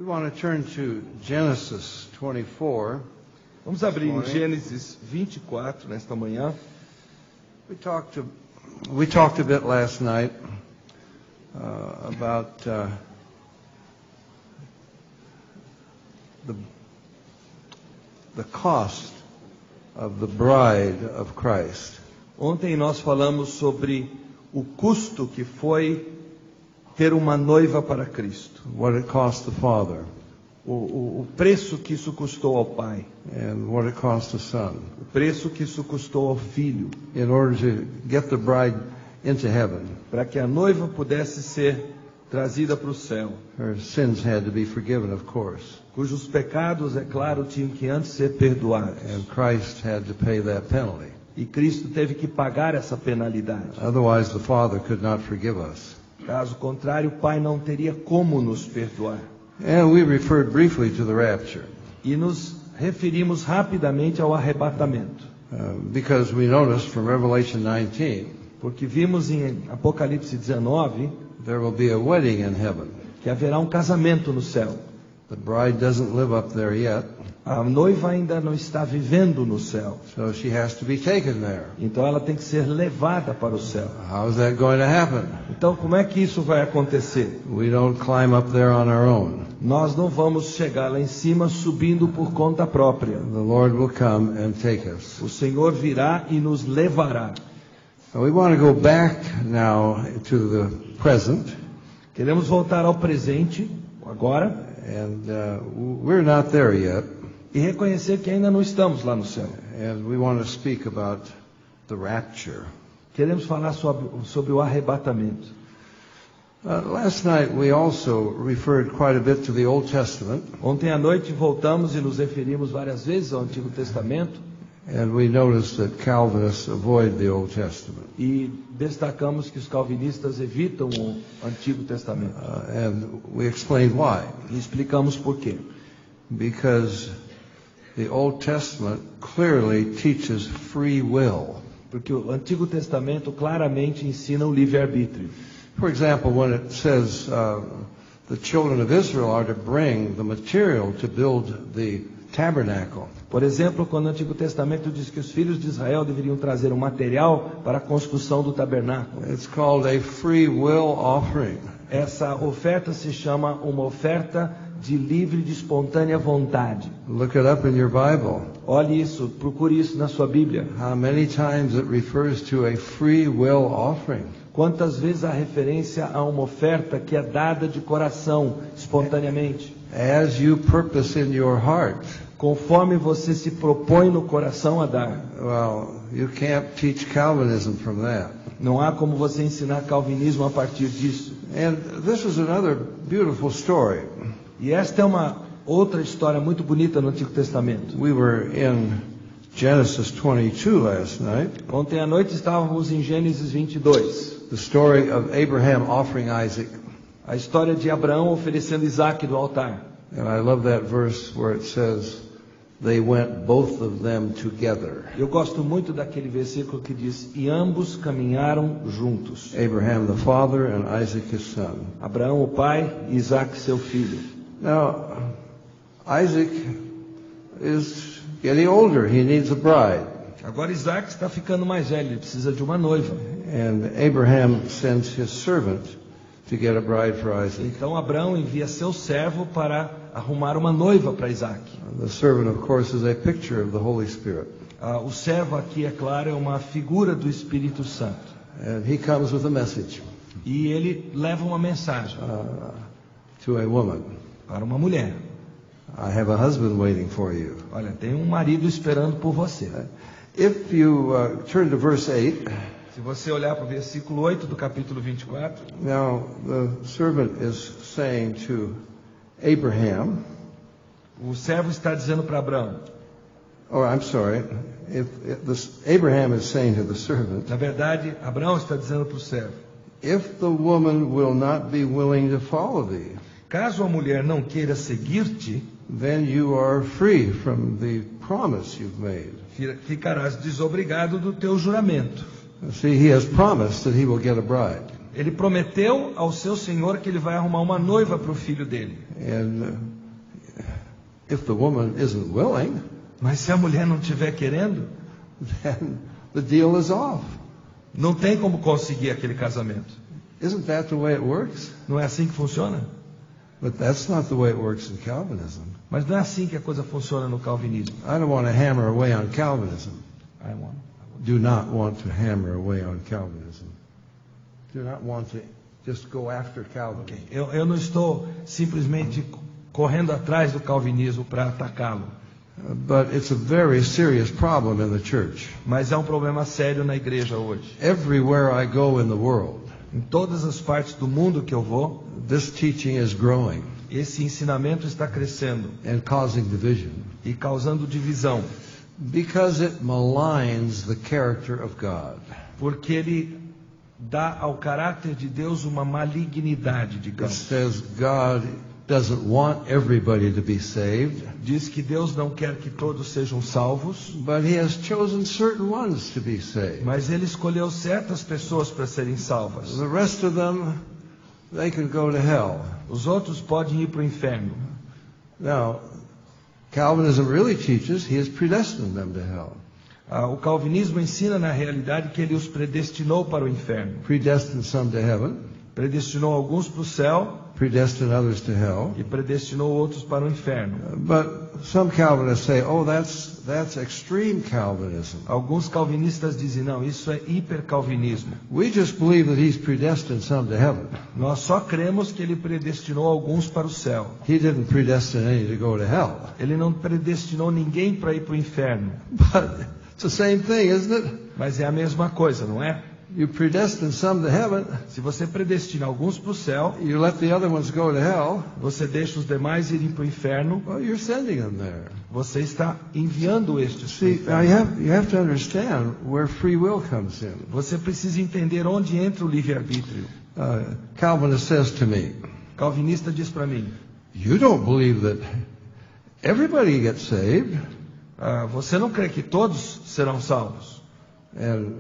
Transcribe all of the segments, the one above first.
We want to turn to Genesis 24. Vamos abrir em Gênesis 24 nesta manhã. We talked a bit last night about the cost of the bride of Christ. Ontem nós falamos sobre o custo que foi ter uma noiva para Cristo. What it cost the Father. O preço que isso custou ao Pai. And what it cost the Son. O preço que isso custou ao Filho. In order to get the bride into heaven. Para que a noiva pudesse ser trazida para o céu. Her sins had to be forgiven, of course. Cujos pecados, é claro, tinham que antes ser perdoados. And Christ had to pay that penalty. E Cristo teve que pagar essa penalidade. Otherwise, the Father could not forgive us. Caso contrário, o Pai não teria como nos perdoar. And we referred briefly to the rapture. E nos referimos rapidamente ao arrebatamento. Because we noticed from Revelation 19, porque vimos em Apocalipse 19, there will be a wedding in heaven. Que haverá um casamento no céu. The bride doesn't live up there yet. A noiva ainda não está vivendo no céu. So she has to be taken there. Então ela tem que ser levada para o céu. How is that going to happen? Então como é que isso vai acontecer? We don't climb up there on our own. Nós não vamos chegar lá em cima subindo por conta própria. The Lord will come and take us. O Senhor virá e nos levará. We want to go back now to the present. Queremos voltar ao presente agora. And we're not there yet. E reconhecer que ainda não estamos lá no céu. And we want to speak about the rapture. Queremos falar sobre o arrebatamento. Last night we also referred quite a bit to the Old Testament. Ontem à noite voltamos e nos referimos várias vezes ao Antigo Testamento. And we noticed that Calvinists avoid the Old Testament. E destacamos que os calvinistas evitam o Antigo Testamento. And we explained why. E explicamos por quê. Because the Old Testament clearly teaches free will. Porque o Antigo Testamento claramente ensina o livre-arbítrio. For example, when it says the children of Israel are to bring the material to build the tabernacle. Por exemplo, quando o Antigo Testamento diz que os filhos de Israel deveriam trazer um material para a construção do tabernáculo. It's called a free will offering. Essa oferta se chama uma oferta de livre, de espontânea vontade. Look it up in your Bible. Olhe isso, procure isso na sua Bíblia. How many times it refers to a free will offering? Quantas vezes há referência a uma oferta que é dada de coração, espontaneamente? As you purpose in your heart. Conforme você se propõe no coração a dar. Well, you can't teach Calvinism from that. Não há como você ensinar calvinismo a partir disso. And this is another beautiful story. E esta é uma outra história muito bonita no Antigo Testamento. We were in Genesis 22 last night. Ontem à noite estávamos em Gênesis 22. The story of Abraham offering Isaac. A história de Abraão oferecendo Isaac do altar. And I love that verse where it says, they went both of them together. Eu gosto muito daquele versículo que diz, e ambos caminharam juntos. Abraham the father and Isaac his son. Abraão o pai e Isaac seu filho. Now, Isaac is getting older. He needs a bride. Agora Isaac está ficando mais velho, ele precisa de uma noiva. And Abraham sends his servant to get a bride for Isaac. Então Abraão envia seu servo para arrumar uma noiva para Isaac. The servant, of course, is a picture of the Holy Spirit. O servo aqui, é claro, é uma figura do Espírito Santo. And he comes with a message. E ele leva uma mensagem to a woman. Para uma mulher. I have a husband waiting for you. Olha, tem um marido esperando por você. If you turn to verse 8. Se você olhar para o versículo 8 do capítulo 24. Now, the servant is saying to Abraham. O servo está dizendo para Abraão. Oh, I'm sorry. Abraham is saying to the servant. Na verdade, Abraão está dizendo para o servo. If the woman will not be willing to follow thee. Caso a mulher não queira seguir-te, then you are free from the promise you've made. Ficarás desobrigado do teu juramento. See, he has promised that he will get a bride. Ele prometeu ao seu senhor que ele vai arrumar uma noiva para o filho dele. And if the woman isn't willing, Mas se a mulher não estiver querendo, then the deal is off. não tem como conseguir aquele casamento. Isn't that the way it works? Não é assim que funciona? But that's not the way it works in Calvinism. Mas não é assim que a coisa funciona no calvinismo. I don't want to hammer away on Calvinism. I want. Do not want to hammer away on Calvinism. Do not want to just go after Calvinism. Eu não estou simplesmente correndo atrás do calvinismo para atacá-lo. But it's a very serious problem in the church. Mas é um problema sério na igreja hoje. Everywhere I go in the world, Em todas as partes do mundo que eu vou, this teaching is growing esse ensinamento está crescendo and causing division e causando divisão, because it maligns the character of God. porque ele dá ao caráter de Deus uma malignidade, It digamos. says God doesn't want everybody to be saved, Diz que Deus não quer que todos sejam salvos, but He has chosen certain ones to be saved. mas Ele escolheu certas pessoas para serem salvas. The rest of them, they can go to hell. Os outros podem ir para o inferno. Now, Calvinism really teaches He has predestined them to hell. O calvinismo ensina na realidade que Ele os predestinou para o inferno. Predestined some to heaven, Predestinou alguns para o céu predestined others to hell. e predestinou outros para o inferno. But some Calvinists say, oh, that's extreme Calvinism. Alguns calvinistas dizem, não, isso é hipercalvinismo. We just believe that He's predestined some to heaven. Nós só cremos que Ele predestinou alguns para o céu. He didn't predestine any to go to hell. Ele não predestinou ninguém para ir para o inferno. But it's the same thing, isn't it? Mas é a mesma coisa, não é? You predestine some to heaven, Se você predestina alguns para o céu, you let the other ones go to hell, você deixa os demais irem para o inferno, well, you're sending them there. você está enviando estes para o See, now inferno. you have to understand where free will comes in. Você precisa entender onde entra o livre-arbítrio. Calvinist says to me, Calvinista diz para mim, you don't believe that everybody gets saved. você não crê que todos serão salvos? And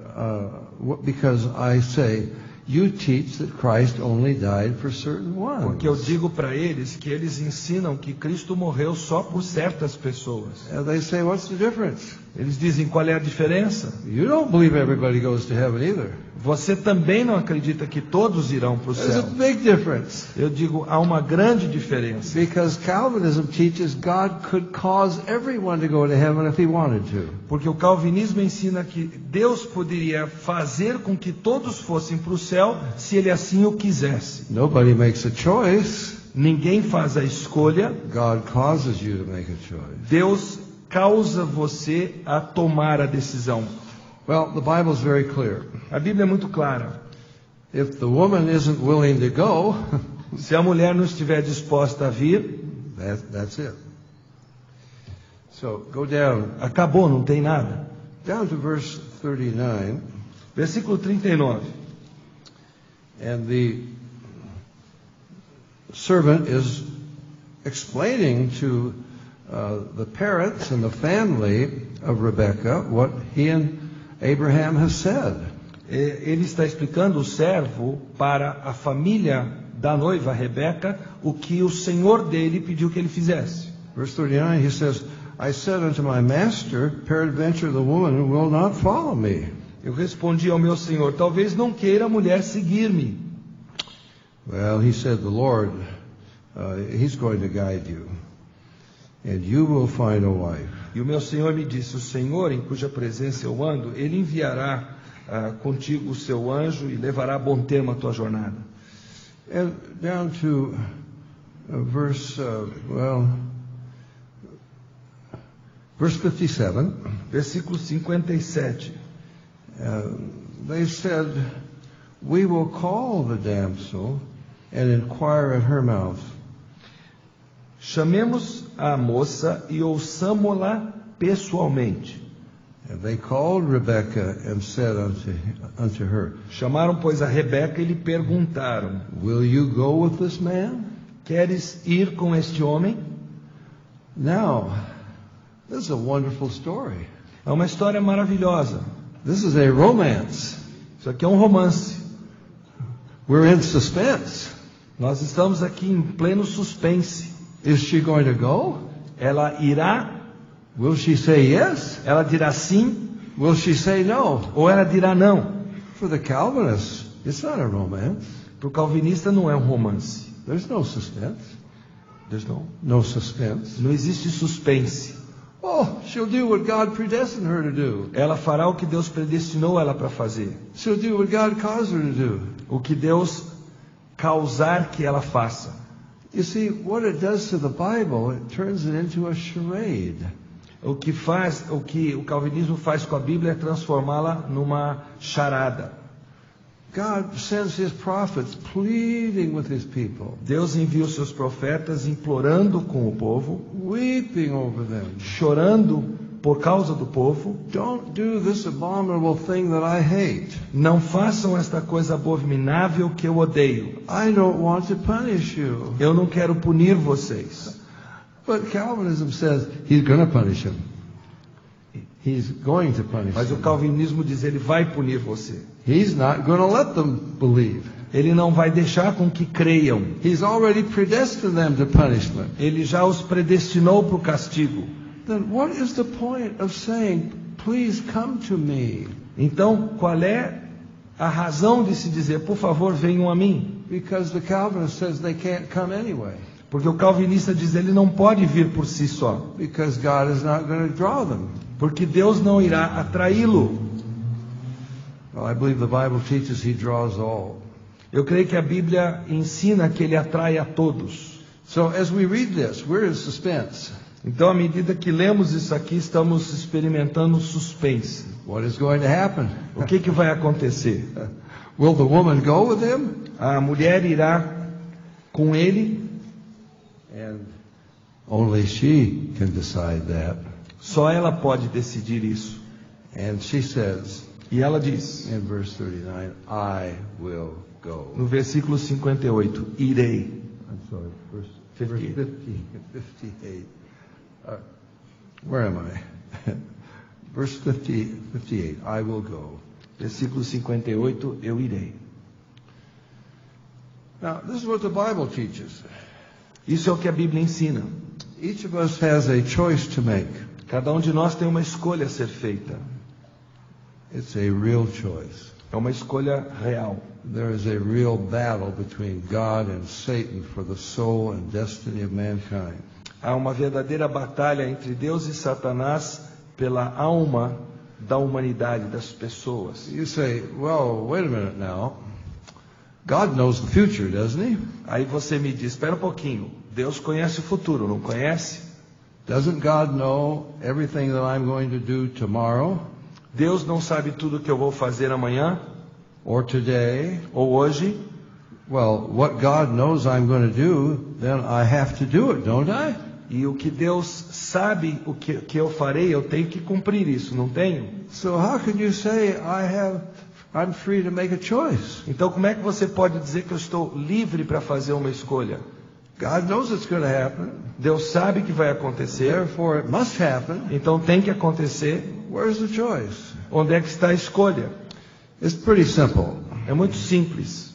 because I say, you teach that Christ only died for certain ones. Porque eu digo para eles que eles ensinam que Cristo morreu só por certas pessoas. And they say, what's the difference? Eles dizem, qual é a diferença? You don't believe everybody goes to heaven either. Você também não acredita que todos irão para o There's a céu. big difference. Eu digo, há uma grande diferença. Because Calvinism teaches God could cause everyone to go to heaven if He wanted to. Porque o calvinismo ensina que Deus poderia fazer com que todos fossem para o céu se Ele assim o quisesse. Nobody makes a choice. Ninguém faz a escolha. God causes you to make a choice. Deus causa você a tomar a decisão. Well, the Bible is very clear. A Bíblia é muito clara. If the woman isn't willing to go, Se a mulher não estiver disposta a vir, that's it. So go down acabou, não tem nada. to verse 39, Versículo 39. and the servant is explaining to the parents and the family of Rebekah what he and Abraham have said. Ele está explicando o servo para a família da noiva Rebeca o que o senhor dele pediu que ele fizesse. Verse 39, he says, I said unto my master, peradventure the woman will not follow me. Eu respondi ao meu senhor, talvez não queira a mulher seguir-me. Well, he said, the Lord, he's going to guide you, and you will find a wife. E o meu senhor me disse, o Senhor em cuja presença eu ando, ele enviará contigo o seu anjo e levará a bom termo a tua jornada. And down to verse 57, Versículo 57. they said, we will call the damsel and inquire at her mouth. Chamemos a moça e ouçamo-la pessoalmente. And they called Rebekah and said unto her, Chamaram, pois, a Rebeca e lhe perguntaram, will you go with this man? queres ir com este homem? Now, this is a wonderful story. É uma história maravilhosa. This is a romance. Isso aqui é um romance. We're in suspense. Nós estamos aqui em pleno suspense. Is she going to go? ela irá, Will she say yes? ela dirá sim, Will she say no? ou ela dirá não. For the Calvinists, it's not a romance. Para o calvinista não é um romance. There's no suspense. Deus não. No suspense. Não existe suspense. Oh, she'll do what God predestined her to do. Ela fará o que Deus predestinou ela para fazer. She'll do what God caused her to do. O que Deus causar que ela faça. You see, what it does to the Bible, it turns it into a charade. O que o calvinismo faz com a Bíblia é transformá-la numa charada. God sends his prophets pleading with his people, Deus envia os seus profetas implorando com o povo, weeping over them. chorando por causa do povo. Don't do this abominable thing that I hate. Não façam esta coisa abominável que eu odeio. I don't want to punish you. Eu não quero punir vocês. But Calvinism says he's going to punish him. He's going to punish Mas o them. calvinismo diz, ele vai punir você. He's not going to let them believe. Ele não vai deixar com que creiam. He's already predestined them to punishment. Ele já os predestinou para o castigo. Then what is the point of saying, please come to me? Então, qual é a razão de se dizer, por favor, venham a mim? Because the Calvinist says they can't come anyway. Porque o calvinista diz, ele não pode vir por si só. Because God is not going to draw them. Porque Deus não irá atraí-lo. Well, I believe the Bible teaches he draws all. Eu creio que a Bíblia ensina que ele atrai a todos. So as we read this, we're in suspense. Então, à medida que lemos isso aqui, estamos experimentando suspense. What is going to happen? O que vai acontecer? Will the woman go with him? A mulher irá com ele. And only she can decide that. Só ela pode decidir isso. And she says E ela diz, in verse 39, I will go. no versículo 58, irei. I'm sorry, verse 58. 58. Where am I? Verse 58, I will go. Versículo 58, eu irei. Now, this is what the Bible teaches. Isso é o que a Bíblia ensina. Each of us has a choice to make. Cada um de nós tem uma escolha a ser feita. It's a real choice. É uma escolha real. There is a real battle between God and Satan for the soul and destiny of mankind. Há uma verdadeira batalha entre Deus e Satanás pela alma da humanidade, das pessoas. You say, well, wait a minute now. God knows the future, doesn't he? Aí você me diz, espera um pouquinho, Deus conhece o futuro, não conhece? Doesn't God know everything that I'm going to do tomorrow Deus não sabe tudo que eu vou fazer amanhã or today? ou hoje? Well, what God knows I'm going to do, then I have to do it, don't I? E o que Deus sabe o que eu farei, eu tenho que cumprir isso, não tenho? So how can you say I'm free to make a choice? Então como é que você pode dizer que eu estou livre para fazer uma escolha? God knows it's going to happen. Deus sabe que vai acontecer, Therefore, it must happen. então tem que acontecer. Where's the choice? Onde é que está a escolha? It's pretty simple. É muito simples.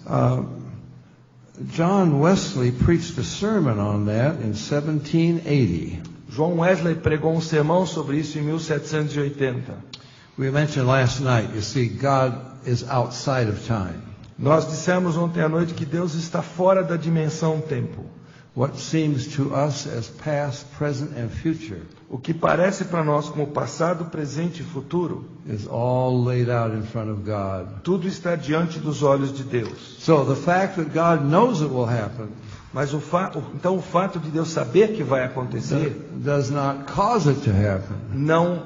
John Wesley preached a sermon on that in 1780. João Wesley pregou um sermão sobre isso em 1780. We mentioned last night, you see, God is outside of time. Nós dissemos ontem à noite que Deus está fora da dimensão tempo. What seems to us as past, present, and future O que parece para nós como passado, presente e futuro, is all laid out in front of God. tudo está diante dos olhos de Deus. So the fact that God knows it will happen Mas então o fato de Deus saber que vai acontecer does not cause it to happen. não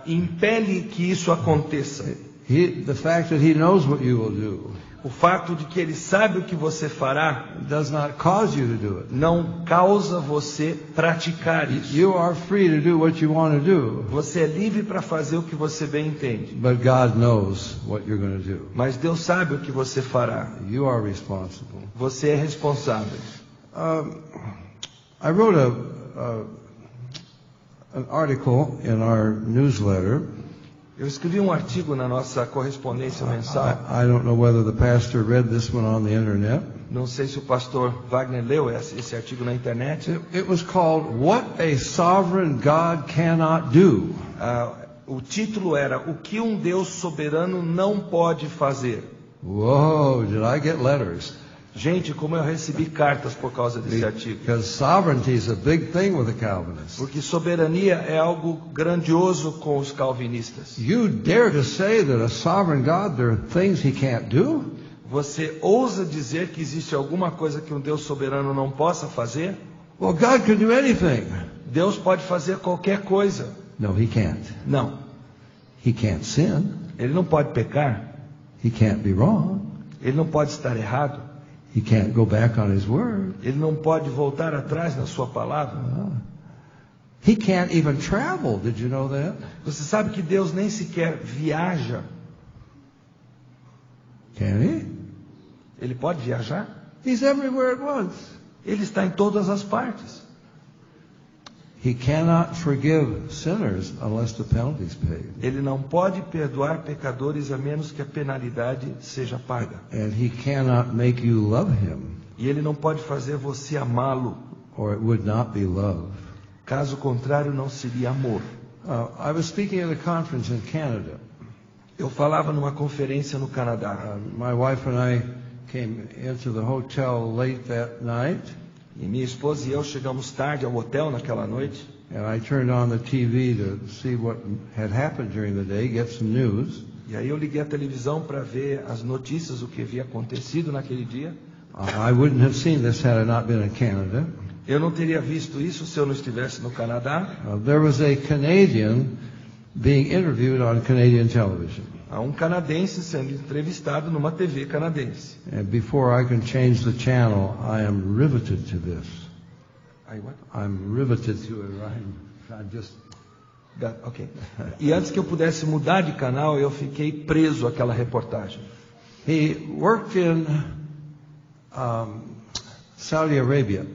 impele que isso aconteça. The fact that He knows what you will do O fato de que Ele sabe o que você fará does not cause you to do it. não causa você praticar isso. You are free to do what you want to do, Você é livre para fazer o que você bem entende. but God knows what you're going to do. Mas Deus sabe o que você fará. You are responsible. Você é responsável. I wrote an article in our newsletter Eu escrevi um artigo na nossa correspondência mensal. I don't know whether the pastor read this one on the internet. Não sei se o pastor Wagner leu esse artigo na internet. It was called What a Sovereign God Cannot Do. O título era O que um Deus soberano não pode fazer. Whoa, did I get letters? Gente, como eu recebi cartas por causa desse artigo. Because sovereignty is a big thing with the Calvinists. Porque soberania é algo grandioso com os calvinistas. You dare to say that a sovereign God, there are things he can't do? Você ousa dizer que existe alguma coisa que um Deus soberano não possa fazer? Well, God can do anything. Deus pode fazer qualquer coisa. No, he can't. Não. He can't sin. Ele não pode pecar. He can't be wrong. Ele não pode estar errado. He can't go back on his word. Ele não pode voltar atrás na sua palavra. He can't even travel. Did you know that? Você sabe que Deus nem sequer viaja? Can he? Ele pode viajar? He's everywhere at once. Ele está em todas as partes. He cannot forgive sinners unless the penalty is paid. Ele não pode perdoar pecadores a menos que a penalidade seja paga. And he cannot make you love him, E ele não pode fazer você amá-lo. or it would not be love. Caso contrário, não seria amor. I was speaking at a conference in Canada. Eu falava numa conferência no Canadá. My wife and I came into the hotel late that night. E minha esposa e eu chegamos tarde ao hotel naquela noite. And I turned on the TV to see what had happened during the day, get some news. E aí eu liguei a televisão para ver as notícias, o que havia acontecido naquele dia. I wouldn't have seen this had I not been in Canada. Eu não teria visto isso se eu não estivesse no Canadá. There was a Canadian being interviewed on Canadian television. Há um canadense sendo entrevistado numa TV canadense. And before I can change the channel, I am riveted to this. I'm riveted to it. I'm just... Okay. E antes que eu pudesse mudar de canal, eu fiquei preso àquela reportagem. He worked in Saudi Arabia.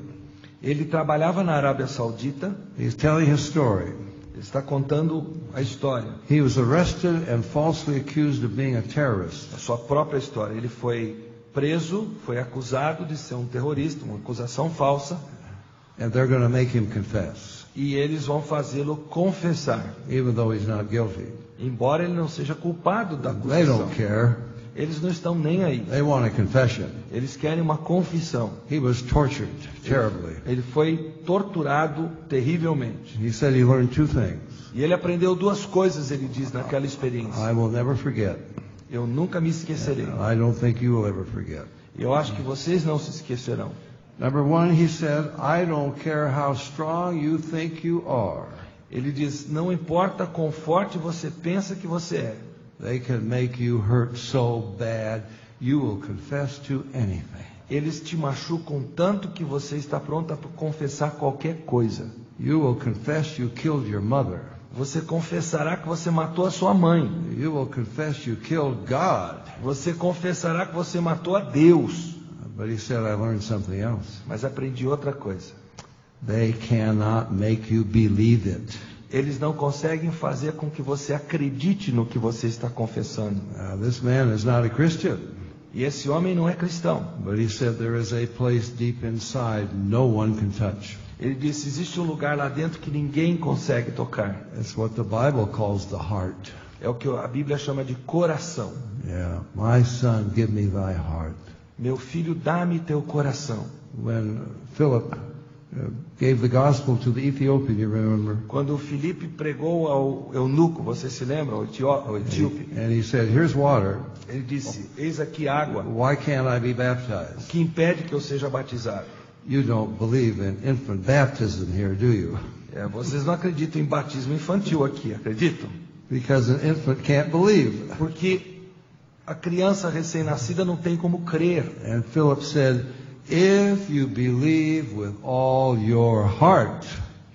Ele trabalhava na Arábia Saudita. He's telling his story. Ele está contando a história. He was arrested and falsely accused of being a terrorist. A sua própria história. Ele foi preso, foi acusado de ser um terrorista, uma acusação falsa. And they're going to make him confess. E eles vão fazê-lo confessar. Even though he's not guilty. Embora ele não seja culpado da acusação. They don't care. Eles não estão nem aí. They want a confession. Eles querem uma confissão. He was tortured terribly. Ele foi torturado terrivelmente. He said he learned two things. E ele aprendeu duas coisas, ele diz, naquela experiência. I will never forget. Eu nunca me esquecerei. I don't think you will ever forget. Eu acho que vocês não se esquecerão. Number one, he said, I don't care how strong you think you are. Ele diz, não importa quão forte você pensa que você é. They can make you hurt so bad, you will confess to anything. Eles te machucam tanto que você está pronto a confessar qualquer coisa. You will confess you killed your mother. Você confessará que você matou a sua mãe. You will confess you killed God. Você confessará que você matou a Deus. But he said, I learned something else. Mas aprendi outra coisa. They cannot make you believe it. Eles não conseguem fazer com que você acredite no que você está confessando. This man is not a Christian. E esse homem não é cristão. But he said there is a place deep inside no one can touch. Ele disse, existe um lugar lá dentro que ninguém consegue tocar. It's what the Bible calls the heart. É o que a Bíblia chama de coração. Yeah, my son, give me thy heart. Meu filho, dá-me teu coração. When Philip gave the gospel to the Ethiopian, you remember? Quando Filipe pregou ao eunuco, você se lembra, ao etíope? And he said, here's water. Ele disse, eis aqui água. Why can't I be O baptized? que impede que eu seja batizado? You don't believe in infant baptism here, do you? Vocês não acreditam em batismo infantil aqui, acreditam? Because an infant can't believe. Porque a criança recém-nascida não tem como crer. And Philip said, if you believe with all your heart,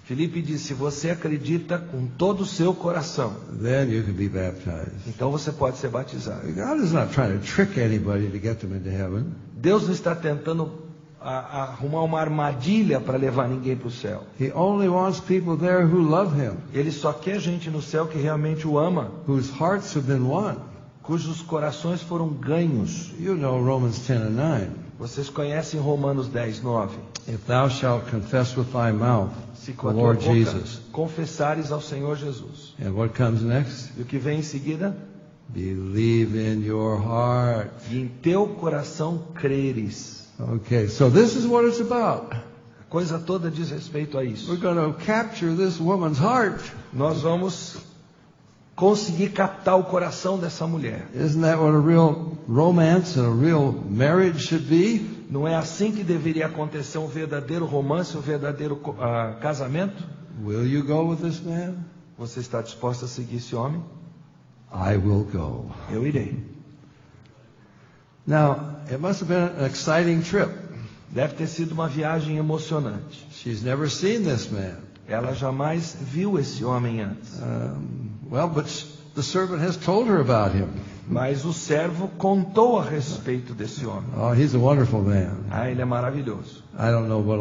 Filipe disse, se você acredita com todo o seu coração, then you can be baptized. então você pode ser batizado. God is not trying to trick anybody to get them into heaven. Deus não está tentando arrumar uma armadilha para levar ninguém para o céu. He only wants people there who love him, Ele só quer gente no céu que realmente o ama, whose hearts have been won. cujos corações foram ganhos. You know Romans 10:9. Vocês conhecem Romanos 10:9. If thou shalt confess with thy mouth Se the com a tua Lord boca Jesus. confessares ao Senhor Jesus. And what comes next? E o que vem em seguida? Believe in your heart. E em teu coração creres. Okay, so this is what it's about. A coisa toda diz respeito a isso. We're going to capture this woman's heart. Nós vamos conseguir captar o coração dessa mulher. Isn't that what a real romance and a real marriage should be? Não é assim que deveria acontecer um verdadeiro romance, um verdadeiro casamento? Will you go with this man? Você está disposto a seguir esse homem? I will go. Eu irei. Now, it must have been an exciting trip. Deve ter sido uma viagem emocionante. She's never seen this man. Ela jamais viu esse homem antes. But the servant has told her about him. Mas o servo contou a respeito desse homem. Oh, he's a wonderful man. Ele é maravilhoso. I don't know what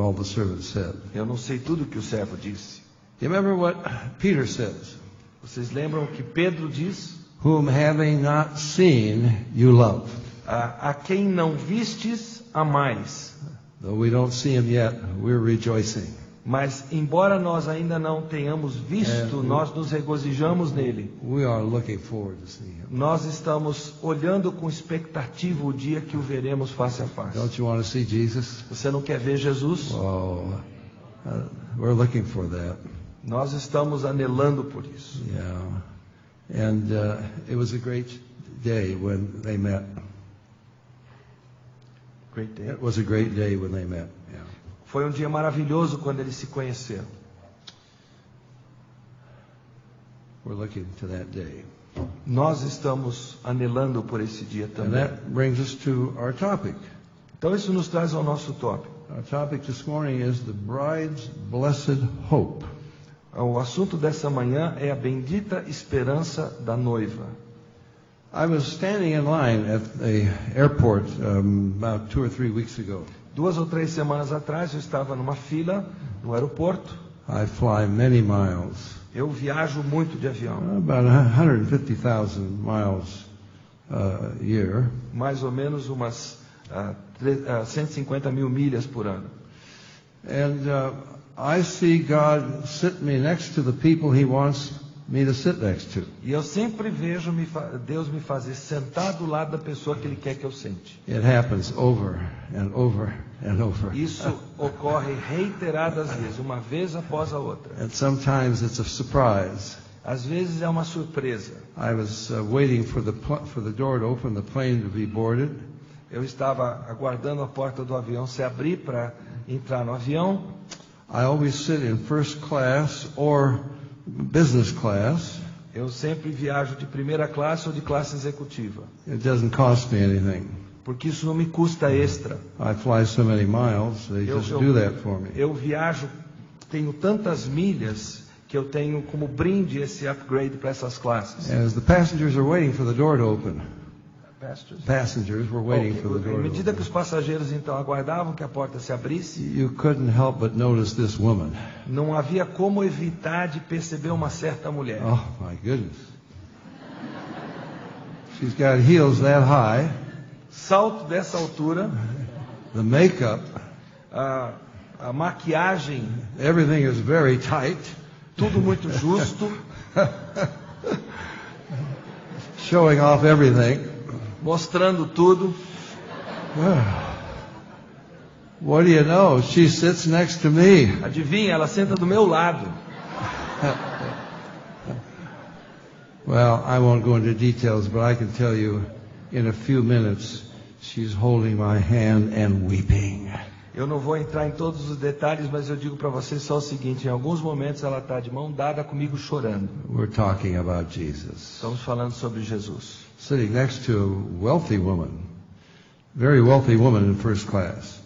all the servant said. Eu não sei tudo que o servo disse. You remember what Peter says? Vocês lembram o que Pedro diz? Whom having not seen, you love. A quem não vistes, amais. Though we don't see him yet, we're rejoicing. Mas, embora nós ainda não tenhamos visto, nós nos regozijamos nele. We are looking forward to seeing him. Nós estamos olhando com expectativa o dia que o veremos face a face. Don't you want to see Jesus? Você não quer ver Jesus? Oh, we're looking for that. Nós estamos anelando por isso. Yeah. And it was a great day when they met. Great day. It was a great day when they met. Yeah. Foi um dia maravilhoso quando eles se conheceram. We're looking to that day. Nós estamos anelando por esse dia And também. that brings us to our topic. Então isso nos traz ao nosso tópico. Our topic this morning is the bride's blessed hope. O assunto dessa manhã é a bendita esperança da noiva. I was standing in line at the airport about 2 or 3 weeks ago. 2 ou 3 semanas atrás eu estava numa fila no aeroporto. I fly many miles, Eu viajo muito de avião, about 150,000 miles a year. mais ou menos umas 150 mil milhas por ano. And I see God sit me next to the people He wants me to sit next to. E eu sempre vejo Deus me fazer sentar do lado da pessoa que Ele quer que eu sente. It happens over and over and over. Isso ocorre reiteradas vezes, uma vez após a outra. And sometimes it's a surprise. Às vezes é uma surpresa. I was waiting for the door to open, the plane to be boarded. Eu estava aguardando a porta do avião se abrir para entrar no avião. I always sit in first class or business class. Eu sempre viajo de primeira classe ou de classe executiva, It doesn't cost me anything. porque isso não me custa extra. I fly so many miles, they just do that for me. Eu viajo, tenho tantas milhas que eu tenho como brinde esse upgrade para essas classes. As the passengers are waiting for the door to open, passengers were waiting for the À door to medida que open. os passageiros então aguardavam que a porta se abrisse, You couldn't help but notice this woman. não havia como evitar de perceber uma certa mulher. Oh my goodness. She's got heels that high, Salto dessa altura, the makeup, a maquiagem, everything is very tight, tudo muito justo, showing off everything. mostrando tudo. What do you know? She sits next to me. Adivinha, ela senta do meu lado. Well, I won't go into details, but I can tell you in a few minutes she's holding my hand and weeping. Eu não vou entrar em todos os detalhes, mas eu digo para vocês só o seguinte: em alguns momentos ela está de mão dada comigo chorando. We're talking about Jesus. Estamos falando sobre Jesus. Sitting next to a wealthy woman, very wealthy woman in first class.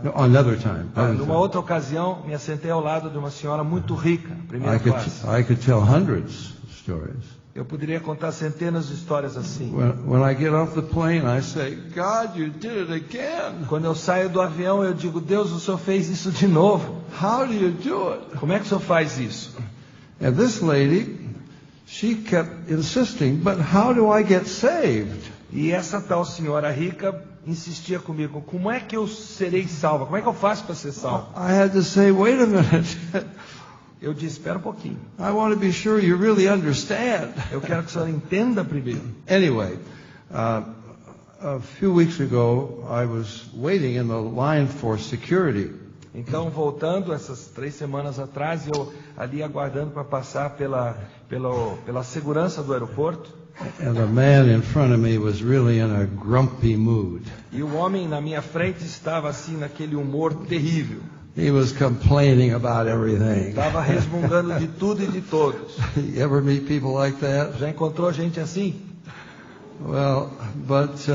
No, another time. Numa outra ocasião, me assentei ao lado de uma senhora muito rica, primeira classe. I could tell hundreds of stories. Eu poderia contar centenas de histórias assim. When I get off the plane, I say, God, you did it again. Quando eu saio do avião, eu digo, Deus, o Senhor fez isso de novo. How do you do it? Como é que o Senhor faz isso? And this lady, she kept insisting, but how do I get saved? E essa tal senhora rica insistia comigo, como é que eu serei salva? Como é que eu faço para ser salva? I had to say, wait a minute. Eu disse, espera um pouquinho. I want to be sure you really understand. Eu quero que o senhor entenda primeiro. Anyway, a few weeks ago, I was waiting in the line for security. Então, voltando essas 3 semanas atrás, eu ali aguardando para passar pela segurança do aeroporto. And the man in front of me was really in a grumpy mood. E o homem na minha frente estava assim naquele humor terrível. He was complaining about everything. Estava resmungando de tudo e de todos. You ever meet people like that? Já encontrou gente assim? Well, but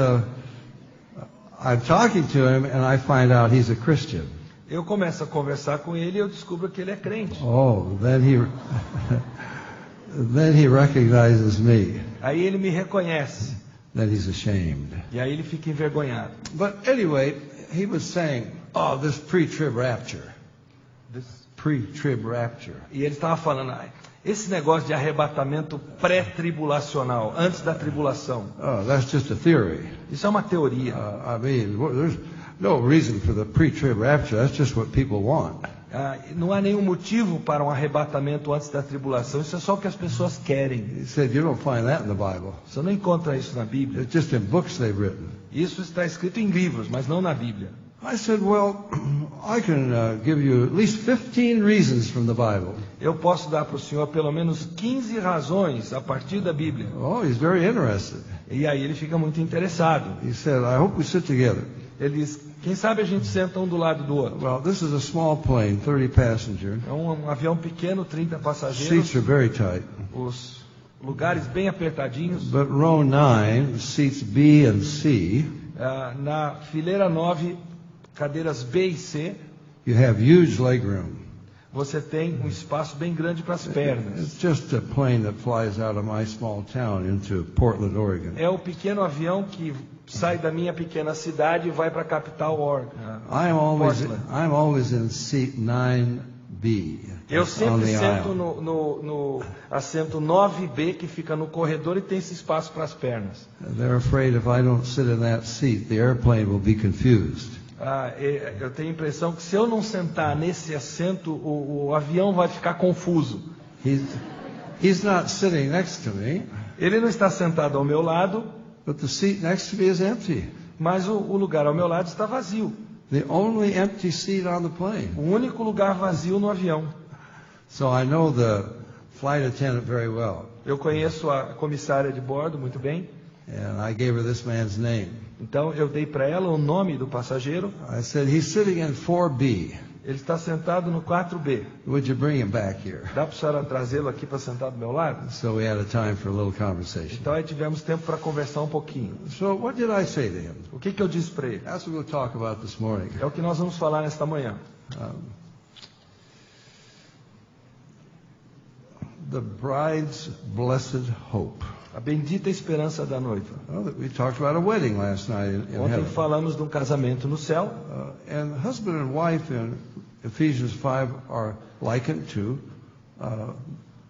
I'm talking to him and I find out he's a Christian. Eu começo a conversar com ele e eu descubro que ele é crente. Oh, then he recognizes me. Aí ele me reconhece. Then he's ashamed. E aí ele fica envergonhado. But anyway, he was saying, oh, this pre-trib rapture. This pre-trib rapture. E ele estava falando, esse negócio de arrebatamento pré-tribulacional, antes da tribulação. Oh, that's just a theory. Isso é uma teoria. I mean, there's no reason for the pre-trib rapture. That's just what people want. Não há nenhum motivo para um arrebatamento antes da tribulação. Isso é só o que as pessoas querem. He said, you don't find that in the Bible. Você não encontra isso na Bíblia. It's just in books they've written. Isso está escrito em livros, mas não na Bíblia. I said, well, I can give you at least 15 reasons from the Bible. Eu posso dar para o senhor pelo menos 15 razões a partir da Bíblia. Oh, he's very interested. E aí ele fica muito interessado. He said, I hope we sit together. Ele diz, quem sabe a gente senta um do lado do outro. Well, this is a small plane, 30 passenger. É um avião pequeno, 30 passageiros. Seats are very tight. Os lugares bem apertadinhos. But row 9, seats B and C. Na fileira 9, cadeiras B e C. You have huge legroom. Você tem um espaço bem grande para as pernas. It's just a plane that flies out of my small town into Portland, Oregon. É o pequeno avião que sai da minha pequena cidade e vai para a capital Oregon. I'm always in seat 9B. Eu sempre sento no assento 9B, que fica no corredor e tem esse espaço para as pernas. They're afraid if I don't sit in that seat, the airplane will be confused. Eu tenho a impressão que se eu não sentar nesse assento, o avião vai ficar confuso. He's not sitting next to me. Ele não está sentado ao meu lado, but the seat next to me is empty. Mas o lugar ao meu lado está vazio. The only empty seat on the plane. O único lugar vazio no avião. So I know the flight attendant very well. Eu conheço a comissária de bordo muito bem. And I gave her this man's name. Então eu dei para ela o nome do passageiro. I said, he's sitting in 4B. Ele está sentado no 4B. Would you bring him back here? Dá para a senhora trazê-lo aqui para sentar do meu lado? So we had a time for a little conversation. Então aí tivemos tempo para conversar um pouquinho. So what did I say to him? O que eu disse para ele? That's what we'll talk about this morning. É o que nós vamos falar nesta manhã. The bride's blessed hope. A bendita esperança da noiva. We talked about a wedding last night in Ontem heaven. falamos de um casamento no céu. And husband and wife in Ephesians 5 are likened to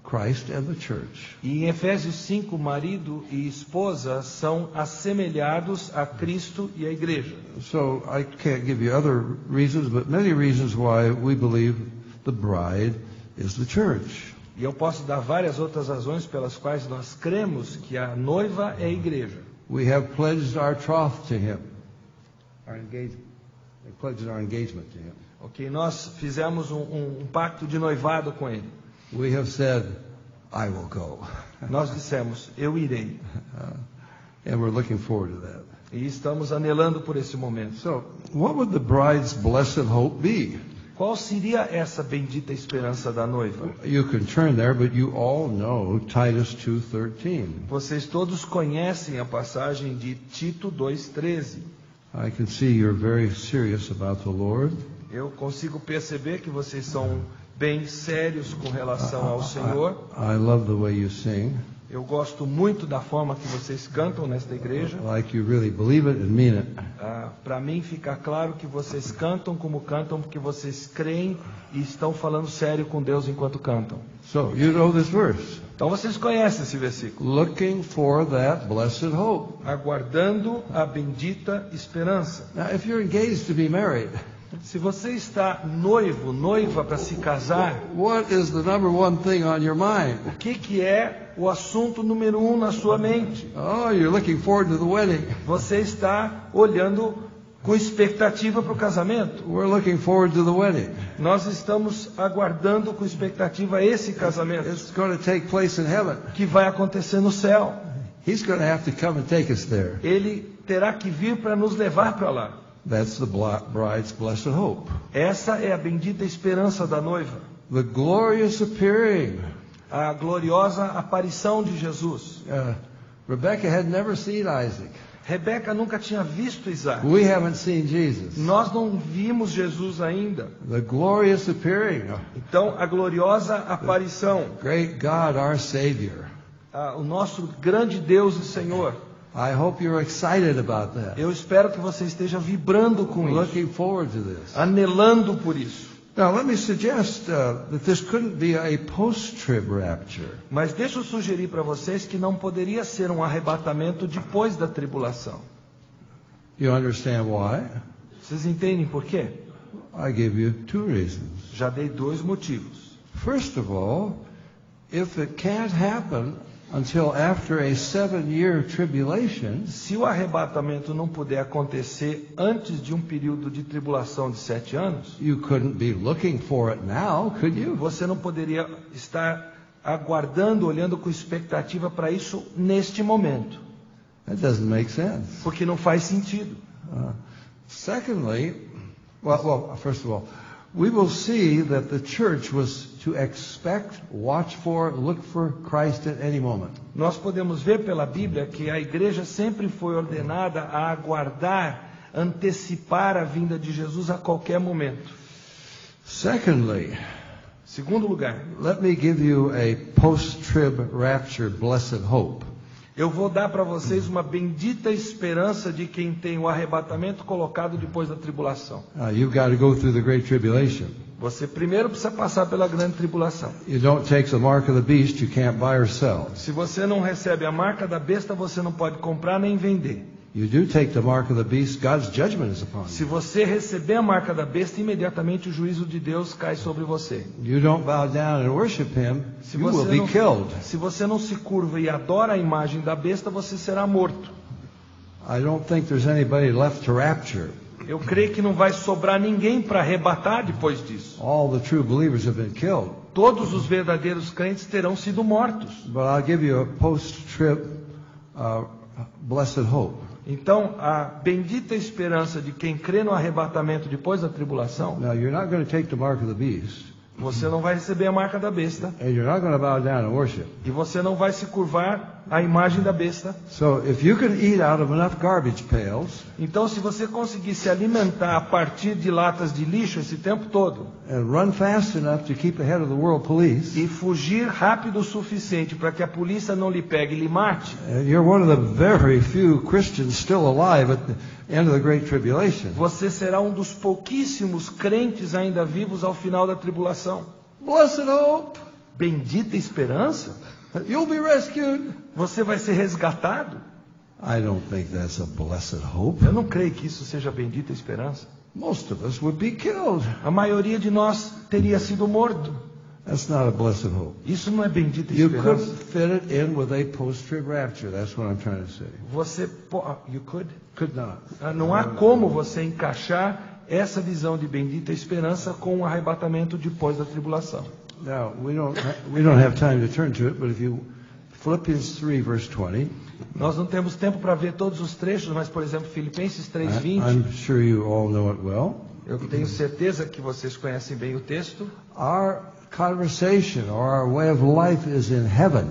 Christ and the church. E em Efésios 5, marido e esposa são assemelhados a Cristo e a igreja. So I can't give you other reasons, but many reasons why we believe the bride is the church. E eu posso dar várias outras razões pelas quais nós cremos que a noiva é a igreja. We have pledged our troth to him. Our engagement. We pledged our engagement to him. Ok, nós fizemos um pacto de noivado com ele. We have said, I will go. Nós dissemos, eu irei. And we're looking forward to that. E estamos anelando por esse momento. So, what would the bride's blessed hope be? Qual seria essa bendita esperança da noiva? You can turn there, but you all know Titus 2:13. Vocês todos conhecem a passagem de Tito 2:13. I can see you're very serious about the Lord. Eu consigo perceber que vocês são bem sérios com relação ao Senhor. I love the way you sing. Eu gosto muito da forma que vocês cantam nesta igreja. like you really believe it and mean it. Para mim fica claro que vocês cantam como cantam porque vocês creem e estão falando sério com Deus enquanto cantam. So, you know this verse. Então vocês conhecem esse versículo. Looking for that blessed hope. Aguardando a bendita esperança. Now, if you're engaged to be married, Se você está noivo, noiva para se casar, what is the number one thing on your mind? o que é o assunto número 1 na sua mente? Oh, you're looking forward to the wedding. Você está olhando com expectativa para o casamento. We're looking forward to the wedding. Nós estamos aguardando com expectativa esse casamento It's going to take place in heaven. que vai acontecer no céu. He's going to have to come and take us there. Ele terá que vir para nos levar para lá. That's the bride's blessed hope. Essa é a bendita esperança da noiva. The glorious appearing. A gloriosa aparição de Jesus. Rebecca had never seen Isaac. Rebeca nunca tinha visto Isaac. We haven't seen Jesus. Nós não vimos Jesus ainda. The glorious appearing. Então, a gloriosa aparição. Great God, our Savior. O nosso grande Deus e Senhor. I hope you're excited about that. Eu espero que você esteja vibrando com isso. Looking forward to this. Anelando por isso. Now, let me suggest that this couldn't be a post-trib rapture. Mas deixa eu sugerir para vocês que não poderia ser um arrebatamento depois da tribulação. You understand why? Vocês entendem por quê? I give you two reasons. Já dei 2 motivos. First of all, if it can't happen until after a 7-year tribulation, Se o arrebatamento não puder acontecer antes de um período de tribulação de 7 anos, you couldn't be looking for it now, could you? você não poderia estar aguardando, olhando com expectativa para isso neste momento, That doesn't make sense. porque não faz sentido. Secondly, first of all, we will see that the church was to expect, watch for, look for Christ at any moment. Nós podemos ver pela Bíblia que a igreja sempre foi ordenada a aguardar, antecipar a vinda de Jesus a qualquer momento. Secondly, Segundo lugar, let me give you a post-trib rapture blessed hope. eu vou dar para vocês uma bendita esperança de quem tem o arrebatamento colocado depois da tribulação. You've got to go through the great tribulation. Você primeiro precisa passar pela grande tribulação. You don't take the mark of the beast, you can't buy or sell. Se você não recebe a marca da besta, você não pode comprar nem vender. You do take the mark of the beast, God's judgment is upon Se you. você receber a marca da besta, imediatamente o juízo de Deus cai sobre você. You don't bow down and worship him, you will be killed. Se você não se curva e adora a imagem da besta, você será morto. I don't think there's anybody left to rapture. Eu creio que não vai sobrar ninguém para arrebatar depois disso. All the true believers have been killed. Todos os verdadeiros crentes terão sido mortos. But I'll give you a post-trib blessed hope. Então, a bendita esperança de quem crê no arrebatamento depois da tribulação, Now, you're not going to take the mark of the beast, você não vai receber a marca da besta. and you're not going to bow down and worship. E você não vai se curvar à imagem da besta. So if you can eat out of enough garbage pails Então, se você conseguir se alimentar a partir de latas de lixo esse tempo todo, and run fast enough to keep ahead of the world police, e fugir rápido o suficiente para que a polícia não lhe pegue e lhe mate, you're one of the very few Christians still alive at the end of the Great Tribulation. você será um dos pouquíssimos crentes ainda vivos ao final da tribulação. Blessed hope! Bendita esperança? You'll be rescued! Você vai ser resgatado? I don't think that's a blessed hope. Eu não creio que isso seja bendita esperança. Most of us would be killed. A maioria de nós teria sido morto. That's not a blessed hope. Isso não é bendita You couldn't esperança. fit it in with a post-trib rapture. That's what I'm trying to say. You could? Could not. Não há como você encaixar essa visão de bendita esperança com o arrebatamento depois da tribulação. Now, we don't have time to turn to it, but if you Philippians 3 verse 20, Nós não temos tempo para ver todos os trechos, mas, por exemplo, Filipenses 3:20, I'm sure you all know it well. eu tenho certeza que vocês conhecem bem o texto, Our conversation or our way of life is in heaven,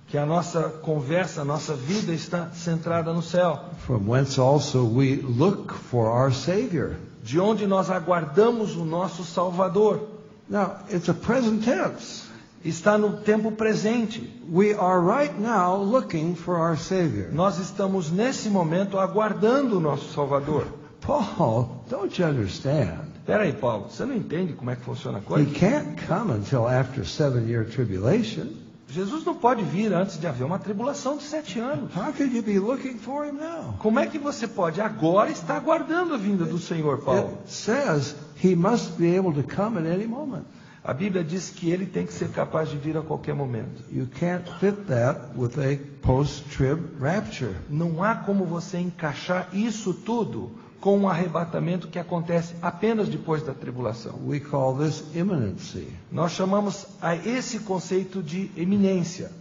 que a nossa conversa, a nossa vida está centrada no céu, from whence also we look for our Savior. de onde nós aguardamos o nosso Salvador. Now, it's a present tense. está no tempo presente. We are right now looking for our Savior. Nós estamos nesse momento aguardando o nosso Salvador. Paul, don't you understand? Espera aí, Paulo, você não entende como é que funciona a He coisa? can't come until after 7-year tribulation. Jesus não pode vir antes de haver uma tribulação de 7 anos. How could you be looking for him now? Como é que você pode agora estar aguardando a vinda do Senhor, Paulo? It says he must be able to come at any moment. A Bíblia diz que ele tem que ser capaz de vir a qualquer momento. You can't fit that with a post-trib rapture. Não há como você encaixar isso tudo com um arrebatamento que acontece apenas depois da tribulação. We call this imminency. Nós chamamos a esse conceito de eminência.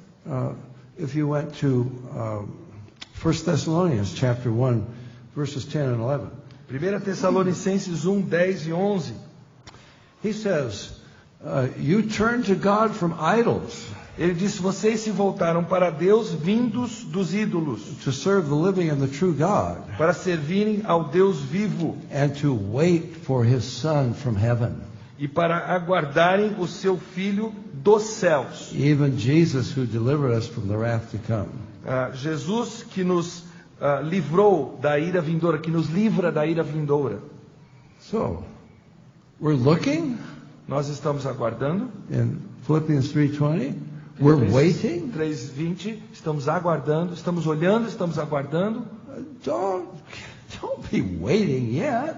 If you went to 1 Thessalonians chapter 1, verses 10 and 11. 1 Tessalonicenses 1, 10 e 11. He says, you turn to God from idols Ele diz, vocês se voltaram para Deus vindos dos ídolos, to serve the living and the true God, para servirem ao Deus vivo and to wait for his Son from heaven, e para aguardarem o seu Filho dos céus. even Jesus who delivered us from the wrath to come. Jesus que nos livrou da ira vindoura, que nos livra da ira vindoura. So, we're looking Nós estamos aguardando. in Philippians 3:20. We're waiting. 3:20, estamos aguardando, estamos olhando, estamos aguardando. Don't be waiting yet.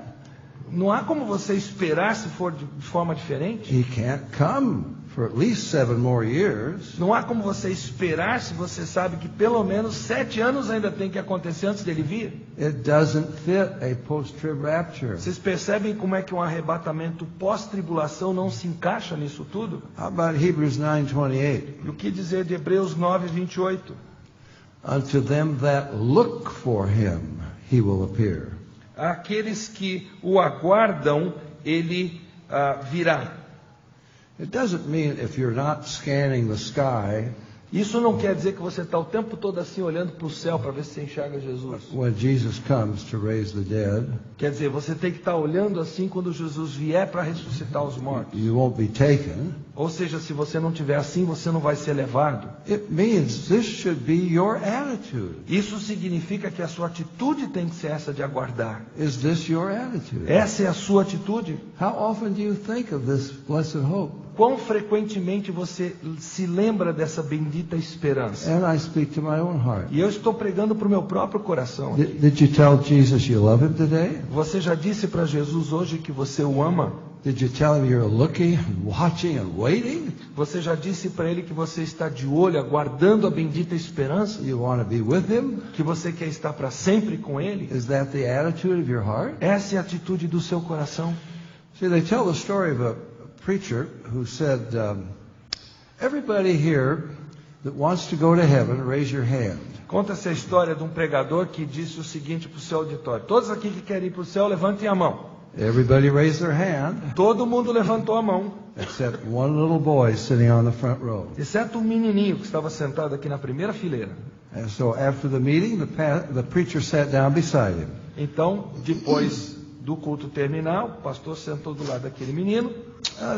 Não há como você esperar se for de forma diferente. He can't come for at least 7 more years. Não há como você esperar se você sabe que pelo menos 7 anos ainda tem que acontecer antes dele vir. It doesn't fit a post-trib rapture. Vocês percebem como é que um arrebatamento pós-tribulação não se encaixa nisso tudo? How about Hebrews 9:28? E o que dizer de Hebreus 9:28? Unto them that look for him, he will appear. Aqueles que o aguardam, ele virá. It doesn't mean if you're not scanning the sky Isso não quer dizer que você está o tempo todo assim olhando para o céu para ver se você enxerga Jesus. when Jesus comes to raise the dead, Quer dizer, você tem que estar olhando assim quando Jesus vier para ressuscitar os mortos. you won't be taken. Ou seja, se você não tiver assim, você não vai ser levado. It means this should be your attitude. Isso significa que a sua atitude tem que ser essa de aguardar. Is this your attitude? Essa é a sua atitude. How often do you think of this blessed hope? Quão frequentemente você se lembra dessa bendita esperança? And I speak to my own heart. E eu estou pregando para o meu próprio coração. aqui. Did you tell Jesus you love him today? Você já disse para Jesus hoje que você o ama? Did you tell him you're looking and watching and waiting? Você já disse para ele que você está de olho, aguardando a bendita esperança? You want to be with him? Que você quer estar para sempre com ele? Is that the attitude of your heart? Essa é a atitude do seu coração. See, they tell the story of a preacher who said, everybody here that wants to go to heaven, raise your hand. Conta-se a história de um pregador que disse o seguinte para o seu auditório: todos aqui que querem ir para o céu, levantem a mão. Everybody raised their hand, Todo mundo levantou a mão, except one little boy sitting on the front row. exceto um menininho que estava sentado aqui na primeira fileira. And so after the meeting, the preacher sat down beside him. Então, depois do culto terminar, o pastor sentou do lado daquele menino.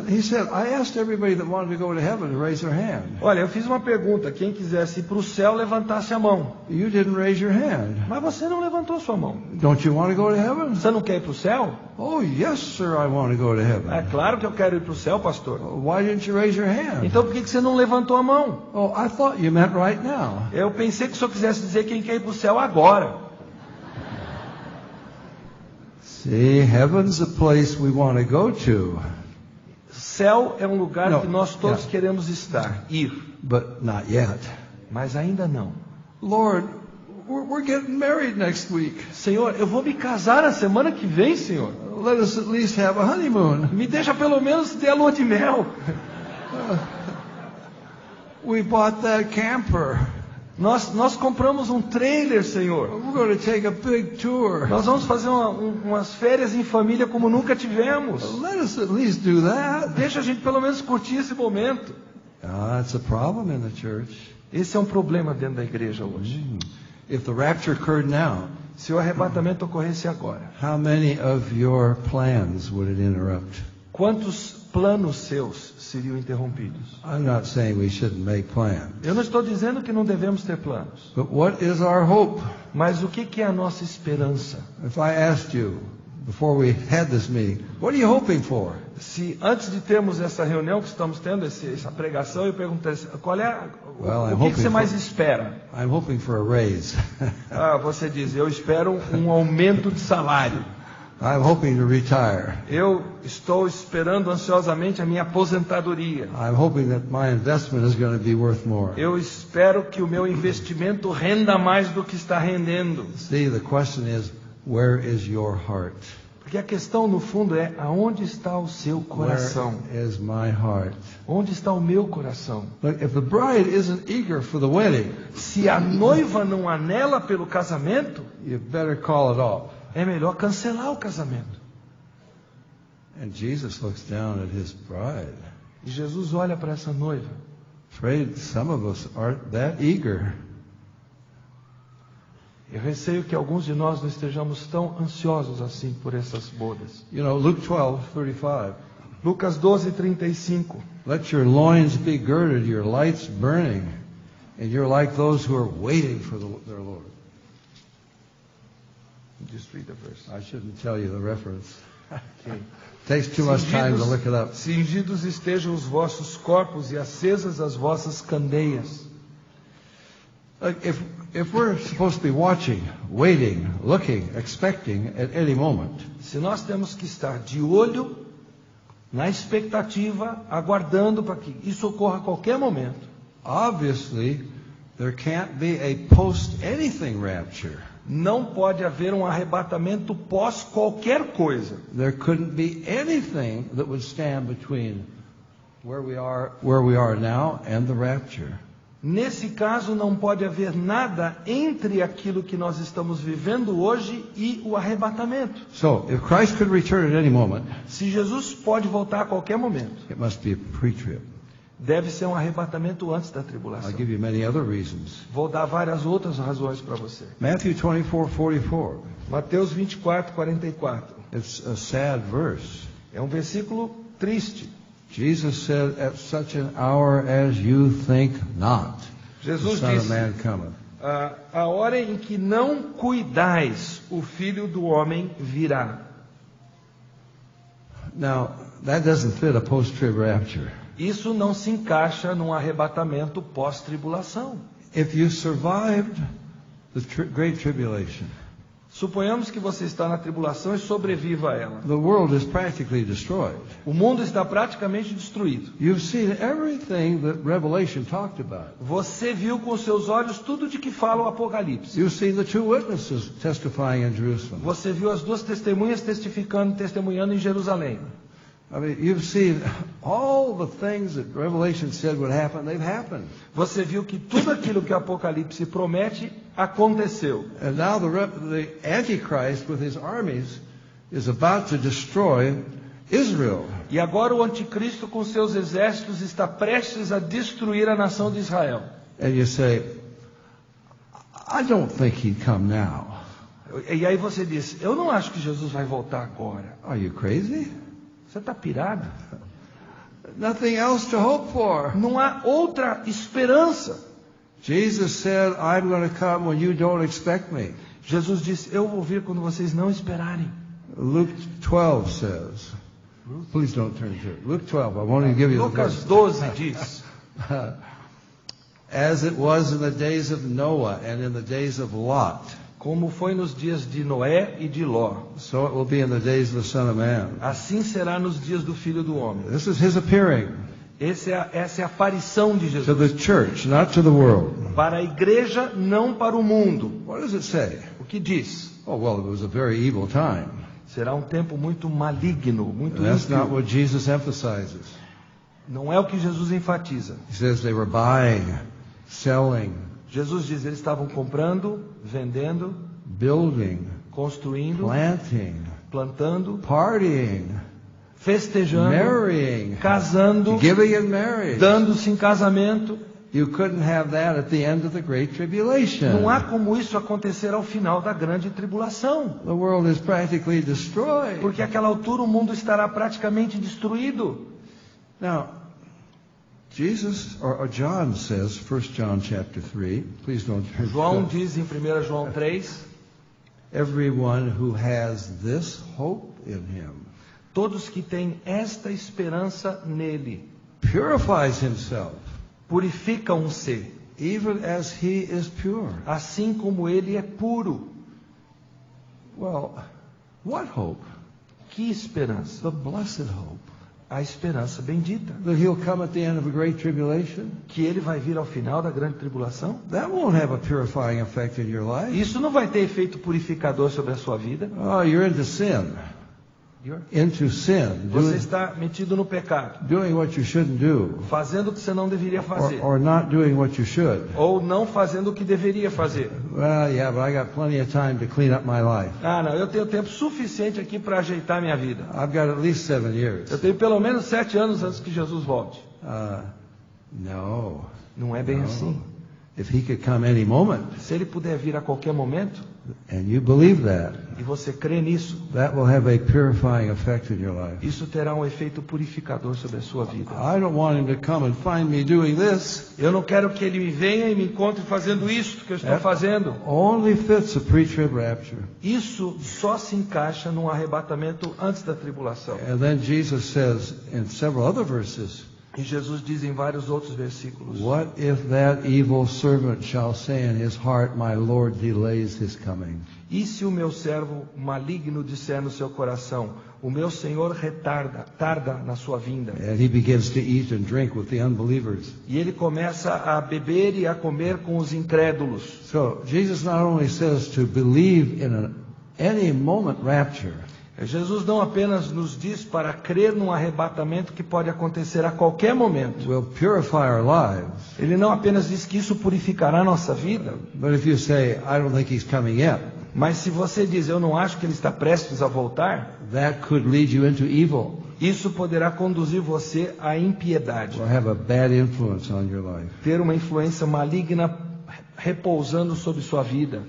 He said, I asked everybody that wanted to go to heaven to raise their hand. Olha, eu fiz uma pergunta: quem quisesse ir para o céu, levantasse a mão. You didn't raise your hand. Mas você não levantou a sua mão. Don't you want to go to heaven? Você não quer ir para o céu? Oh, yes, sir, I want to go to É heaven. claro que eu quero ir para o céu, pastor. Why didn't you raise your hand? Então por que você não levantou a mão? Oh, I thought you meant right now. Eu pensei que o senhor quisesse dizer quem quer ir para o céu agora. See, heaven's a place we want to go to, Céu é um lugar Não, que nós todos yeah. queremos estar, ir, but not yet. mas ainda não. Lord, we're getting married next week. Senhor, eu vou me casar na semana que vem, Senhor. Let us at least have a honeymoon. Me deixa pelo menos ter a lua de mel. We bought that camper. Nós compramos um trailer, Senhor. We're going to take a big tour. Nós vamos fazer umas férias em família como nunca tivemos. Let us at least do that. Deixa a gente pelo menos curtir esse momento. That's a problem in the church. Esse é um problema dentro da igreja hoje. If the rapture occurred now, Se o arrebatamento ocorresse agora, how many of your plans would it interrupt? quantos planos seus seriam interrompidos. I'm not saying we shouldn't make plans. Eu não estou dizendo que não devemos ter planos. But what is our hope? Mas o que é a nossa esperança? If I asked you before we had this meeting, what are you hoping for? Se antes de termos essa reunião que estamos tendo, essa pregação, eu perguntasse, qual é o que você mais espera? I'm hoping for a raise. Você diz, eu espero um aumento de salário. I'm hoping to retire. Eu estou esperando ansiosamente a minha aposentadoria. I'm hoping that my investment is going to be worth more. Eu espero que o meu investimento renda mais do que está rendendo. See, the question is, where is your heart? Porque a questão no fundo é, aonde está o seu coração? Where is my heart? Onde está o meu coração? Look, if the bride isn't eager for the wedding, se a noiva não anela pelo casamento, you better call it off. É melhor cancelar o casamento. And Jesus looks down at his bride. E Jesus olha para essa noiva. Afraid some of us aren't that eager. Eu receio que alguns de nós não estejamos tão ansiosos assim por essas bodas. You know, Luke 12:35. Lucas 12:35. Let your loins be girded, your lights burning, and you're like those who are waiting for their Lord. Just read the verse. I shouldn't tell you the reference. Okay. Takes too much time to look it up. Cingidos estejam os vossos corpos e acesas as vossas candeias. Look, if we're supposed to be watching, waiting, looking, expecting at any moment, se nós temos que estar de olho, na expectativa, aguardando para que isso ocorra a qualquer momento, obviously there can't be a post-anything rapture. Não pode haver um arrebatamento pós qualquer coisa. There couldn't be anything that would stand between where we are now and the rapture. Nesse caso, não pode haver nada entre aquilo que nós estamos vivendo hoje e o arrebatamento. So, if Christ could return at any moment, se Jesus pode voltar a qualquer momento, it must be a pre-trib. Deve ser um arrebatamento antes da tribulação. I'll give you many other reasons. Vou dar várias outras razões para você. Matthew 24:44. Mateus 24:44. It's a sad verse. É um versículo triste. Jesus said, "At such an hour as you think not, Jesus the Son disse, of Man cometh." A hora em que não cuidais, o Filho do Homem virá. Now, that doesn't fit a post-trib rapture. Isso não se encaixa num arrebatamento pós-tribulação. If you survived the great tribulation, suponhamos que você está na tribulação e sobreviva a ela. The world is practically destroyed. O mundo está praticamente destruído. You've seen everything that Revelation talked about. Você viu com seus olhos tudo de que fala o Apocalipse. You've seen the two witnesses testifying in Jerusalem. Você viu as duas testemunhas testemunhando em Jerusalém. I mean, you've seen all the things that Revelation said would happen, they've happened. Você viu que tudo aquilo que o Apocalipse promete aconteceu. And now the Antichrist with his armies is about to destroy Israel. E agora o anticristo com seus exércitos está prestes a destruir a nação de Israel. And you say, I don't think he'd come now. E aí você diz, eu não acho que Jesus vai voltar agora. Are you crazy? Você está pirado? Nothing else to hope for. Não há outra esperança. Jesus said, I'm going to come when you don't expect me. Jesus disse, eu vou vir quando vocês não esperarem. Luke 12 says, please don't turn to it. Luke 12, I want to give you Lucas 12 diz, as it was in the days of Noah and in the days of Lot. Como foi nos dias de Noé e de Ló. So it will be in the days of the Son of Man. Assim será nos dias do Filho do Homem. This is his appearing. Essa é a aparição de Jesus. To the church, not to the world. Para a igreja, não para o mundo. What does it say? O que diz? Oh, well, it was a very evil time. Será um tempo muito maligno, muito That's ímpio. not what Jesus emphasizes. Não é o que Jesus enfatiza. He says they were buying, selling, Jesus diz, eles estavam comprando, vendendo, building, construindo, planting, plantando, partying, festejando, marrying, casando, giving in marriage. dando-se em casamento. You couldn't have that at the end of the Great Tribulation. Não há como isso acontecer ao final da grande tribulação. The world is practically destroyed. Porque àquela altura o mundo estará praticamente destruído. Now, Jesus, or John says, 1 John chapter 3, please don't turn João to diz em 1 João 3, everyone who has this hope in him todos que têm esta esperança nele, purifies himself, purificam-se, even as he is pure. assim como ele é puro. Well, what hope? Que esperança? The blessed hope. A esperança bendita. That he'll come at the end of a great tribulation? Que ele vai vir ao final da grande tribulação? That won't have a purifying effect in your life. Isso não vai ter efeito purificador sobre a sua vida. Oh, you're into sin. Into sin. Você está metido no pecado. Doing what you shouldn't do. Fazendo o que você não deveria fazer. Or not doing what you should. Ou não fazendo o que deveria fazer. Well, yeah, but I got plenty of time to clean up my life. Ah, não, eu tenho tempo suficiente aqui para ajeitar minha vida. I've got at least 7 years. Eu tenho pelo menos 7 anos antes que Jesus volte. No. Não é bem assim. If he could come any moment, se ele puder vir a qualquer momento, and you believe that, e você crê nisso, that will have a purifying effect in your life. Isso terá um efeito purificador sobre a sua vida. I don't want him to come and find me doing this. Eu não quero que ele venha e me encontre fazendo isto que eu estou fazendo. Only fits a pre-trib rapture. Isso só se encaixa num arrebatamento antes da tribulação. And then Jesus says in several other verses, e Jesus diz em vários outros versículos: What if that evil servant shall say in his heart, my Lord delays his coming? E se o meu servo maligno disser no seu coração, o meu Senhor tarda na sua vinda? And he begins to eat and drink with the unbelievers. E ele começa a beber e a comer com os incrédulos. So Jesus not only says to believe in any moment rapture. Jesus não apenas nos diz para crer num arrebatamento que pode acontecer a qualquer momento. Will purify our lives. Ele não apenas diz que isso purificará a nossa vida. But if you say, I don't think he's coming yet. Mas se você diz, eu não acho que ele está prestes a voltar, that could lead you into evil. Isso poderá conduzir você à impiedade. Or have a bad influence on your life. Ter uma influência maligna repousando sobre sua vida.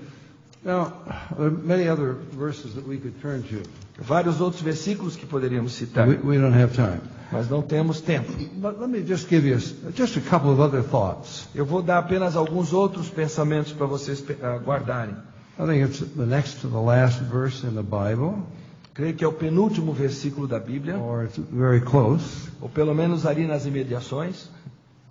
Now, there are many other verses that we could turn to. Vários outros versículos que poderíamos citar. We don't have time. Mas não temos tempo. But let me just give you just a couple of other thoughts. Eu vou dar apenas alguns outros pensamentos para vocês guardarem. I think it's the next to the last verse in the Bible. Creio que é o penúltimo versículo da Bíblia. Or it's very close. Ou pelo menos ali nas imediações.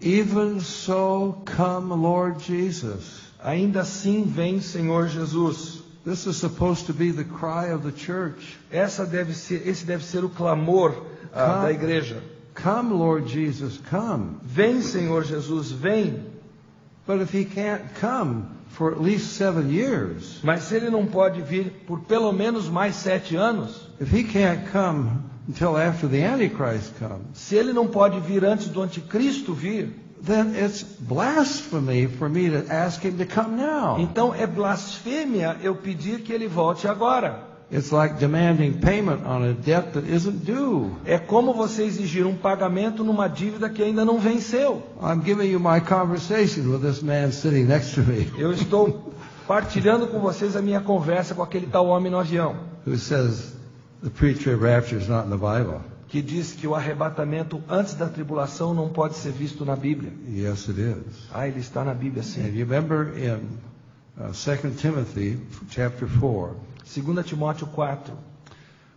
Even so come, Lord Jesus. Ainda assim vem Senhor Jesus. This is supposed to be the cry of the church. Esse deve ser o clamor da igreja. Come, Lord Jesus, come. Vem, Senhor Jesus, vem. But if he can't come for at least 7 years. Mas se ele não pode vir por pelo menos mais 7 anos. If he can't come until after the Antichrist comes. Se ele não pode vir antes do anticristo vir. Then it's blasphemy for me to ask him to come now. Então é blasfêmia eu pedir que ele volte agora. It's like demanding payment on a debt that isn't due. É como você exigir um pagamento numa dívida que ainda não venceu. I'm giving you my conversation with this man sitting next to me. Eu estou partilhando com vocês a minha conversa com aquele tal homem no avião. Who says the pre-trib rapture is not in the Bible. Que diz que o arrebatamento antes da tribulação não pode ser visto na Bíblia. Yes, it is. Ele está na Bíblia, sim. And you remember in 2 Timothy chapter 4. 2 Timóteo 4.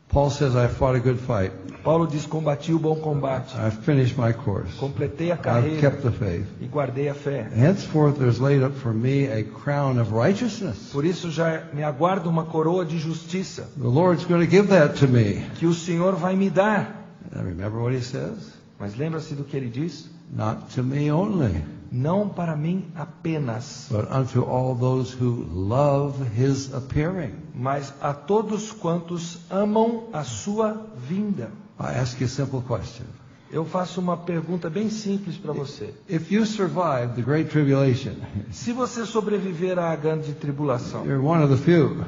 Paul says, I fought a good fight. Paulo diz, combati o bom combate. I've finished my course. Completei a I've carreira. kept the faith. E guardei a fé. Henceforth there's laid up for me a crown of righteousness. Por isso já me aguarda uma coroa de justiça. The Lord's going to give that to me. Que o Senhor vai me dar. And remember what he says? Mas lembra-se do que ele diz? Not to me only. Não para mim apenas. But unto all those who love his appearing. Mas a todos quantos amam a sua vinda. I ask you a simple question. Eu faço uma pergunta bem simples para você. If you survive the great tribulation, se você sobreviver à grande tribulação, you're one of the few.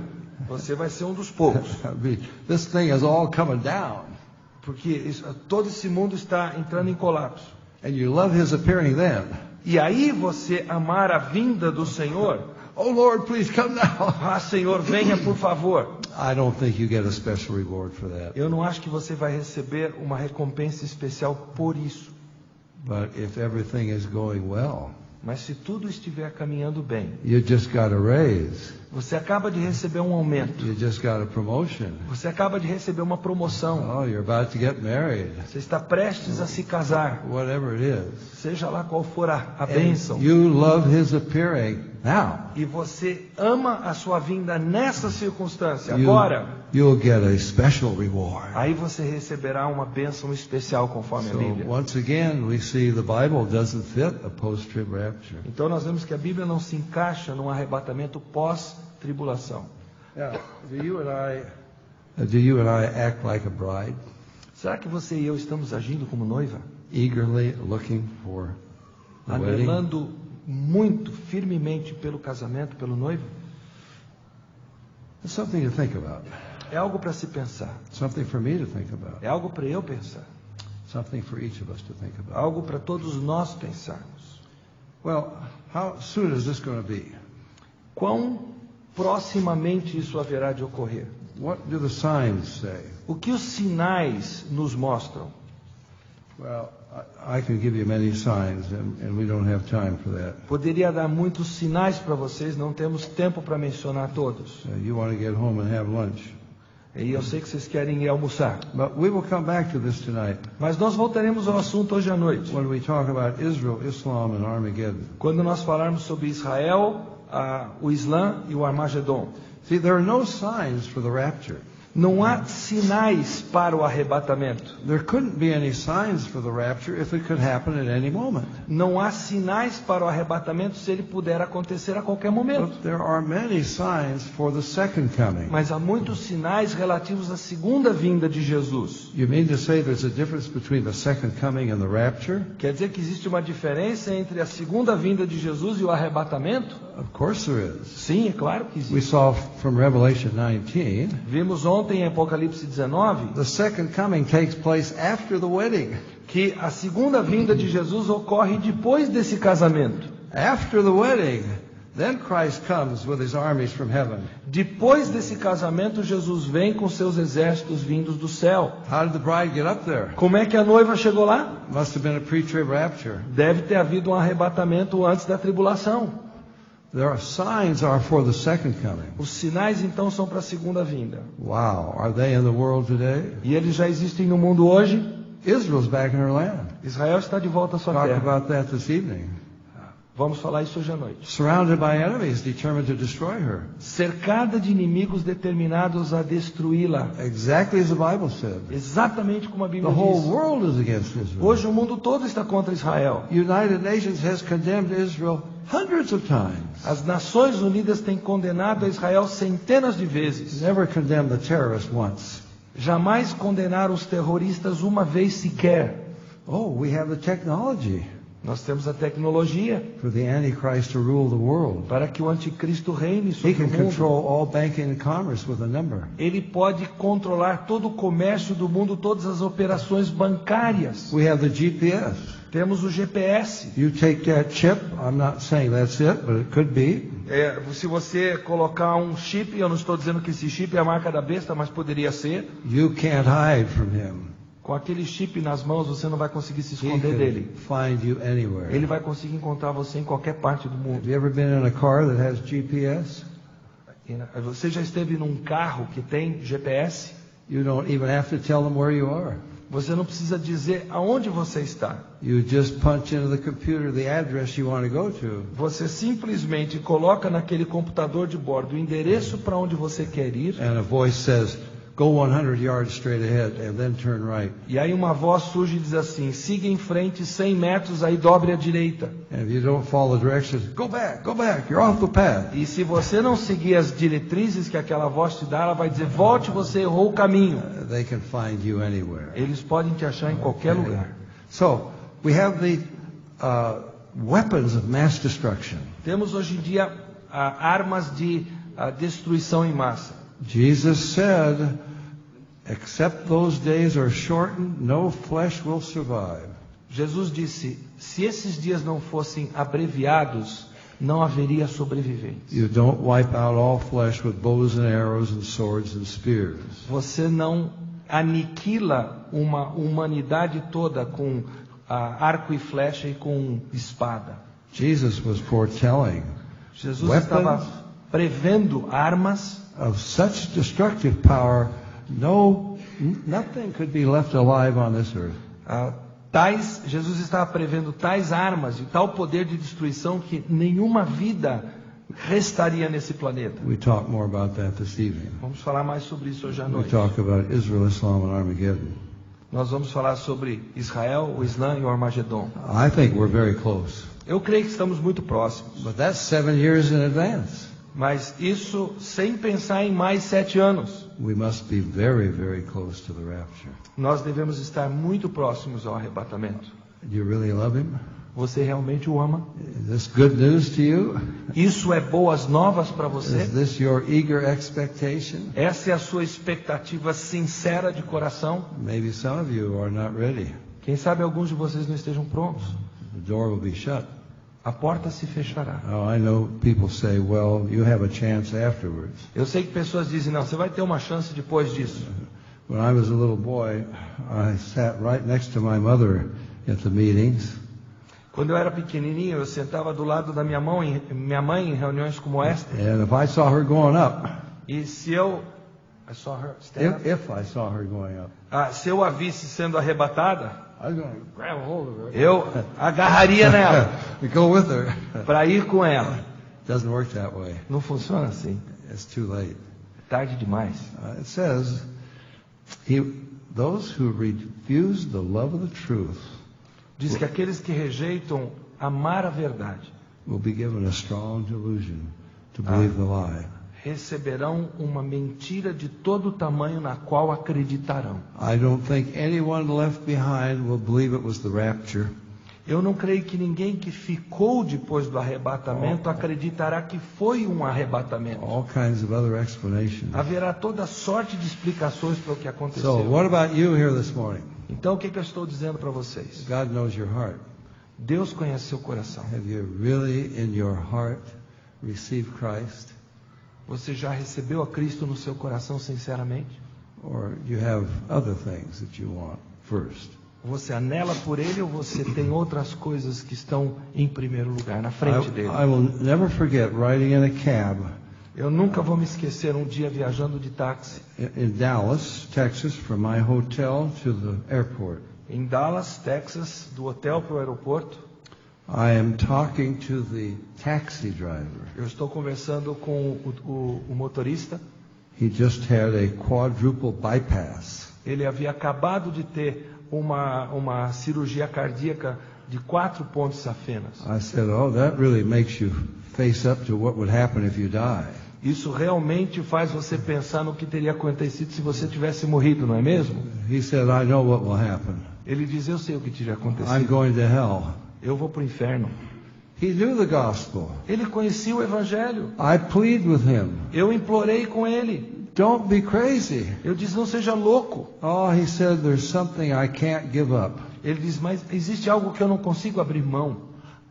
Você vai ser um dos poucos. This thing is all coming down. Porque todo esse mundo está entrando em colapso. And you love his appearing then. E aí você amar a vinda do Senhor. Oh Lord, please come now. Ah, Senhor, venha por favor. I don't think you get a special reward for that. Eu não acho que você vai receber uma recompensa especial por isso. But if everything is going well, Mas se tudo estiver caminhando bem, you just got a raise. você acaba de receber um aumento, You just got a promotion. você acaba de receber uma promoção, Oh, you're about to get married. você está prestes a se casar, Whatever it is. seja lá qual for a And bênção, you love his appearing now. e você ama a sua vinda nessa circunstância, agora, You'll get a special reward. aí você receberá uma bênção especial conforme a So Bíblia. once again, we see the Bible doesn't fit a post-trib rapture. Então nós vemos que a Bíblia não se encaixa num arrebatamento pós-tribulação. Yeah. Do you and I act like a bride, Será que você e eu estamos agindo como noiva? eagerly looking for the wedding? Anelando muito firmemente pelo casamento, pelo noivo? It's something to think about. É algo para se pensar. Something for me to think about. É algo para eu pensar. Something for each of us to think about. Algo para todos nós pensarmos. Well, how soon is this going to be? Quão proximamente isso haverá de ocorrer? What do the signs say? O que os sinais nos mostram? Well, I can give you many signs, and we don't have time for that. Poderia dar muitos sinais para vocês, não temos tempo para mencionar todos. You want to get home and have lunch. E eu sei que vocês querem ir almoçar. But we will come back to this tonight Mas nós voltaremos ao assunto hoje à noite. when we talk about Israel, Islam, and Armageddon. Quando nós falarmos sobre Israel, o Islã e o Armagedon. See, there are no signs for the rapture. Não há sinais para o arrebatamento. There couldn't be any signs for the rapture if it could happen at any moment. Não há sinais para o arrebatamento se ele puder acontecer a qualquer momento. But there are many signs for the second coming. Mas há muitos sinais relativos à segunda vinda de Jesus. You mean to say there's a difference between the second coming and the rapture? Quer dizer que existe uma diferença entre a segunda vinda de Jesus e o arrebatamento? Of course there is. Sim, é claro que We existe. saw from Revelation 19, Vimos ontem em Apocalipse 19 the second coming takes place after the wedding. que a segunda vinda de Jesus ocorre depois desse casamento. After the wedding, then Christ comes with his armies from heaven. Depois desse casamento, Jesus vem com seus exércitos vindos do céu. How did the bride get up there? Como é que a noiva chegou lá? Must have been a pre-trib rapture. Deve ter havido um arrebatamento antes da tribulação. Signs are for the second coming. Os sinais então são para a segunda vinda. Wow, are they in the world today? E eles já existem no mundo hoje. Israel's back in her land. Israel está de volta à sua Talk terra. about that this evening. Vamos falar isso hoje à noite. Surrounded by enemies determined to destroy her. Cercada de inimigos determinados a destruí-la. Exactly as the Bible said. Exatamente como a The Bíblia whole diz. world is against Israel. Hoje o mundo todo está contra Israel. United Nations has condemned Israel hundreds of times. As Nações Unidas têm condenado a Israel centenas de vezes. Never condemned the terrorists once. Jamais condenaram os terroristas uma vez sequer. Oh, we have the technology Nós temos a tecnologia for the Antichrist to rule the world. para que o anticristo reine He sobre can o mundo. control all banking and commerce with a number. Ele pode controlar todo o comércio do mundo, todas as operações bancárias. We have the GPS. Temos o GPS. You take that chip, I'm not saying that's it, but it could be. Se você colocar um chip, eu não estou dizendo que esse chip é a marca da besta, mas poderia ser. You can't hide from him. Com aquele chip nas mãos, você não vai conseguir se He esconder can dele. find you anywhere. Ele vai conseguir encontrar você em qualquer parte do mundo. Have you ever been in a car that has GPS? Você já esteve num carro que tem GPS? You don't even have to tell them where you are. Você não precisa dizer aonde você está. You just punch into the computer the address you want to go to. Você simplesmente coloca naquele computador de bordo o endereço para onde você quer ir. And a voice says, go 100 yards straight ahead and then turn right. E aí uma voz surge e diz assim: siga em frente 100 metros, aí dobre à direita. And if you don't follow the directions, go back, you're off the path. E se você não seguir as diretrizes que aquela voz te dá, ela vai dizer: volte, você errou o caminho. They can find you anywhere. Eles podem te achar em qualquer lugar. So, we have the weapons of mass destruction. Temos hoje em dia armas de destruição em massa. Jesus said, except those days are shortened, no flesh will survive. Jesus disse: se esses dias não fossem abreviados, não haveria sobreviventes. You don't wipe out all flesh with bows and arrows and swords and spears. Você não aniquila uma humanidade toda com arco e flecha e com espada. Jesus was foretelling Jesus weapons estava prevendo armas of such destructive power, nothing could be left alive on this earth. Jesus estava prevendo tais armas e tal poder de destruição que nenhuma vida restaria nesse planeta. We talk more about that this evening. Vamos falar mais sobre isso hoje à We noite. talk about Israel, Islam, and Armageddon. Nós vamos falar sobre Israel, o Islã e o Armagedon. I think we're very close. Eu creio que estamos muito próximos. But that's 7 years in advance. Mas isso sem pensar em mais 7 anos. We must be very, very close to the rapture. Nós devemos estar muito próximos ao arrebatamento. Do you really love him? Você realmente o ama? Is this good news to you? Isso é boas novas para você? Is this your eager expectation? Essa é a sua expectativa sincera de coração? Maybe some of you are not ready. Quem sabe alguns de vocês não estejam prontos. The door will be shut. A porta se fechará. Oh, I know people say, well, you have a chance afterwards. Eu sei que pessoas dizem, não, você vai ter uma chance depois disso. When I was a little boy, I sat right next to my mother at the meetings. Quando eu era pequenininho, eu sentava do lado da minha mãe em reuniões como esta. And if I saw her going up, E se eu if I saw her going up, se eu a visse sendo arrebatada, I was going to grab a hold of her. eu agarraria nela Go with her. para ir com ela. Doesn't work that way. Não funciona assim. It's too late. É tarde demais. It says, those who refuse the love of the truth Diz que aqueles que rejeitam amar a verdade will be given a strong delusion to believe the lie. receberão uma mentira de todo tamanho na qual acreditarão. I don't think anyone left behind will believe it was the rapture. Eu não creio que ninguém que ficou depois do arrebatamento acreditará que foi um arrebatamento. All kinds of other explanations. Haverá toda sorte de explicações para o que So, aconteceu. what about you here this morning? Então, o que eu estou dizendo para vocês? God knows your heart. Deus conhece seu coração. Have you really, in your heart, received Christ? Você já recebeu a Cristo no seu coração sinceramente? Or you have other things that you want first? Você anela por Ele ou você tem outras coisas que estão em primeiro lugar, na frente dele? I will never forget riding in a cab Eu nunca vou me esquecer um dia viajando de táxi in Dallas, Texas, from my hotel to the airport. em Dallas, Texas, do hotel para o aeroporto. I am talking to the taxi driver. Eu estou conversando com o motorista. He just had a quadruple bypass. Ele havia acabado de ter uma cirurgia cardíaca de 4 pontos safenas. I said, oh, that really makes you face up to what would happen if you die. Isso realmente faz você pensar no que teria acontecido se você tivesse morrido, não é mesmo? He said, I know what will happen. Ele diz, eu sei o que teria I'm acontecido. going to hell. Eu vou para o inferno. He knew the gospel. Ele conhecia o Evangelho. I plead with him. Eu implorei com ele. Don't be crazy. Eu disse, não seja louco. Oh, he said, there's something I can't give up. Ele diz, mas existe algo que eu não consigo abrir mão.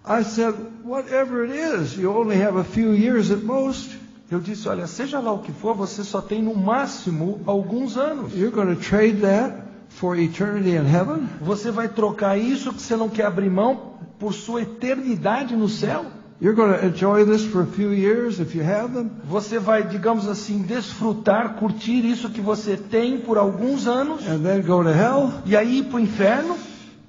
I said, whatever it is, you only have a few years at most. Eu disse, olha, seja lá o que for, você só tem no máximo alguns anos. You're going to trade that for eternity in heaven? Você vai trocar isso que você não quer abrir mão por sua eternidade no céu? You're going to enjoy this for a few years if you have them? Você vai, digamos assim, desfrutar, curtir isso que você tem por alguns anos And then go to hell? e aí ir para o inferno?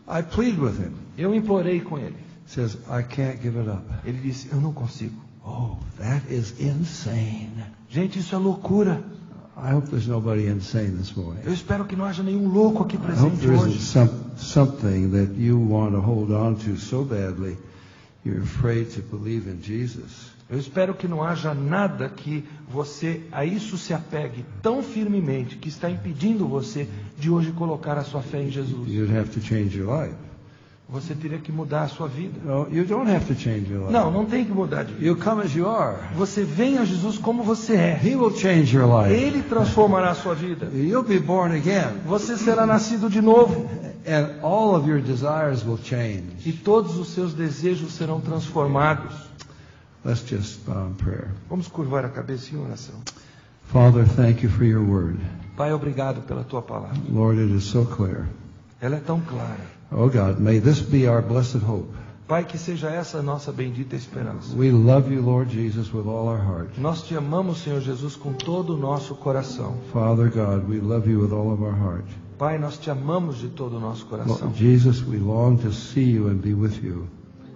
I plead with him. Eu implorei com ele. He says, I can't give it up. Ele disse, eu não consigo. Oh, that is insane. Gente, isso é loucura. I hope there's nobody insane this morning. Eu espero que não haja nenhum louco aqui I hope presente there isn't hoje. something that you want to hold on to so badly you're afraid to believe in Jesus. Eu espero que não haja nada que você a isso se apegue tão firmemente que está impedindo você de hoje colocar a sua fé em Jesus. You'd have to change your life. Você teria que mudar a sua vida. No, you don't have to change your life. Não, não tem que mudar de vida. You come as you are. Você vem a Jesus como você é. He will change your life. Ele transformará a sua vida. You'll be born again. Você será nascido de novo. And all of your desires will change. E todos os seus desejos serão transformados. Let's just bow in prayer. Vamos curvar a cabeça em oração. Father, thank you for your word. Pai, obrigado pela tua palavra. Lord, it is so clear. Ela é tão clara. Oh God, may this be our blessed hope. Pai, que seja essa a nossa bendita esperança. We love you, Lord Jesus, with all our heart. Nós te amamos, Senhor Jesus, com todo o nosso coração. Father God, we love you with all of our heart. Pai, nós te amamos de todo o nosso coração. Lord Jesus, we long to see you and be with you.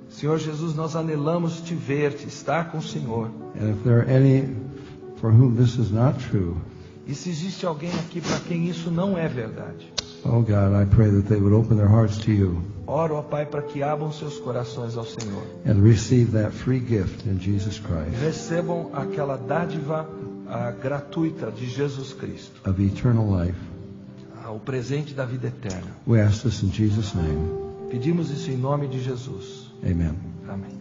Senhor Jesus, nós anelamos te ver, te estar com o Senhor. And if there are any for whom this is not true, E se existe alguém aqui para quem isso não é verdade, oh God, I pray that they would open their hearts to you oro, ó Pai, para que abram seus corações ao Senhor. and receive that free gift in Jesus Christ Recebam aquela dádiva gratuita de Jesus Cristo, of eternal life. o presente da vida eterna. We ask this in Jesus' name. Pedimos isso em nome de Jesus. Amen. Amém.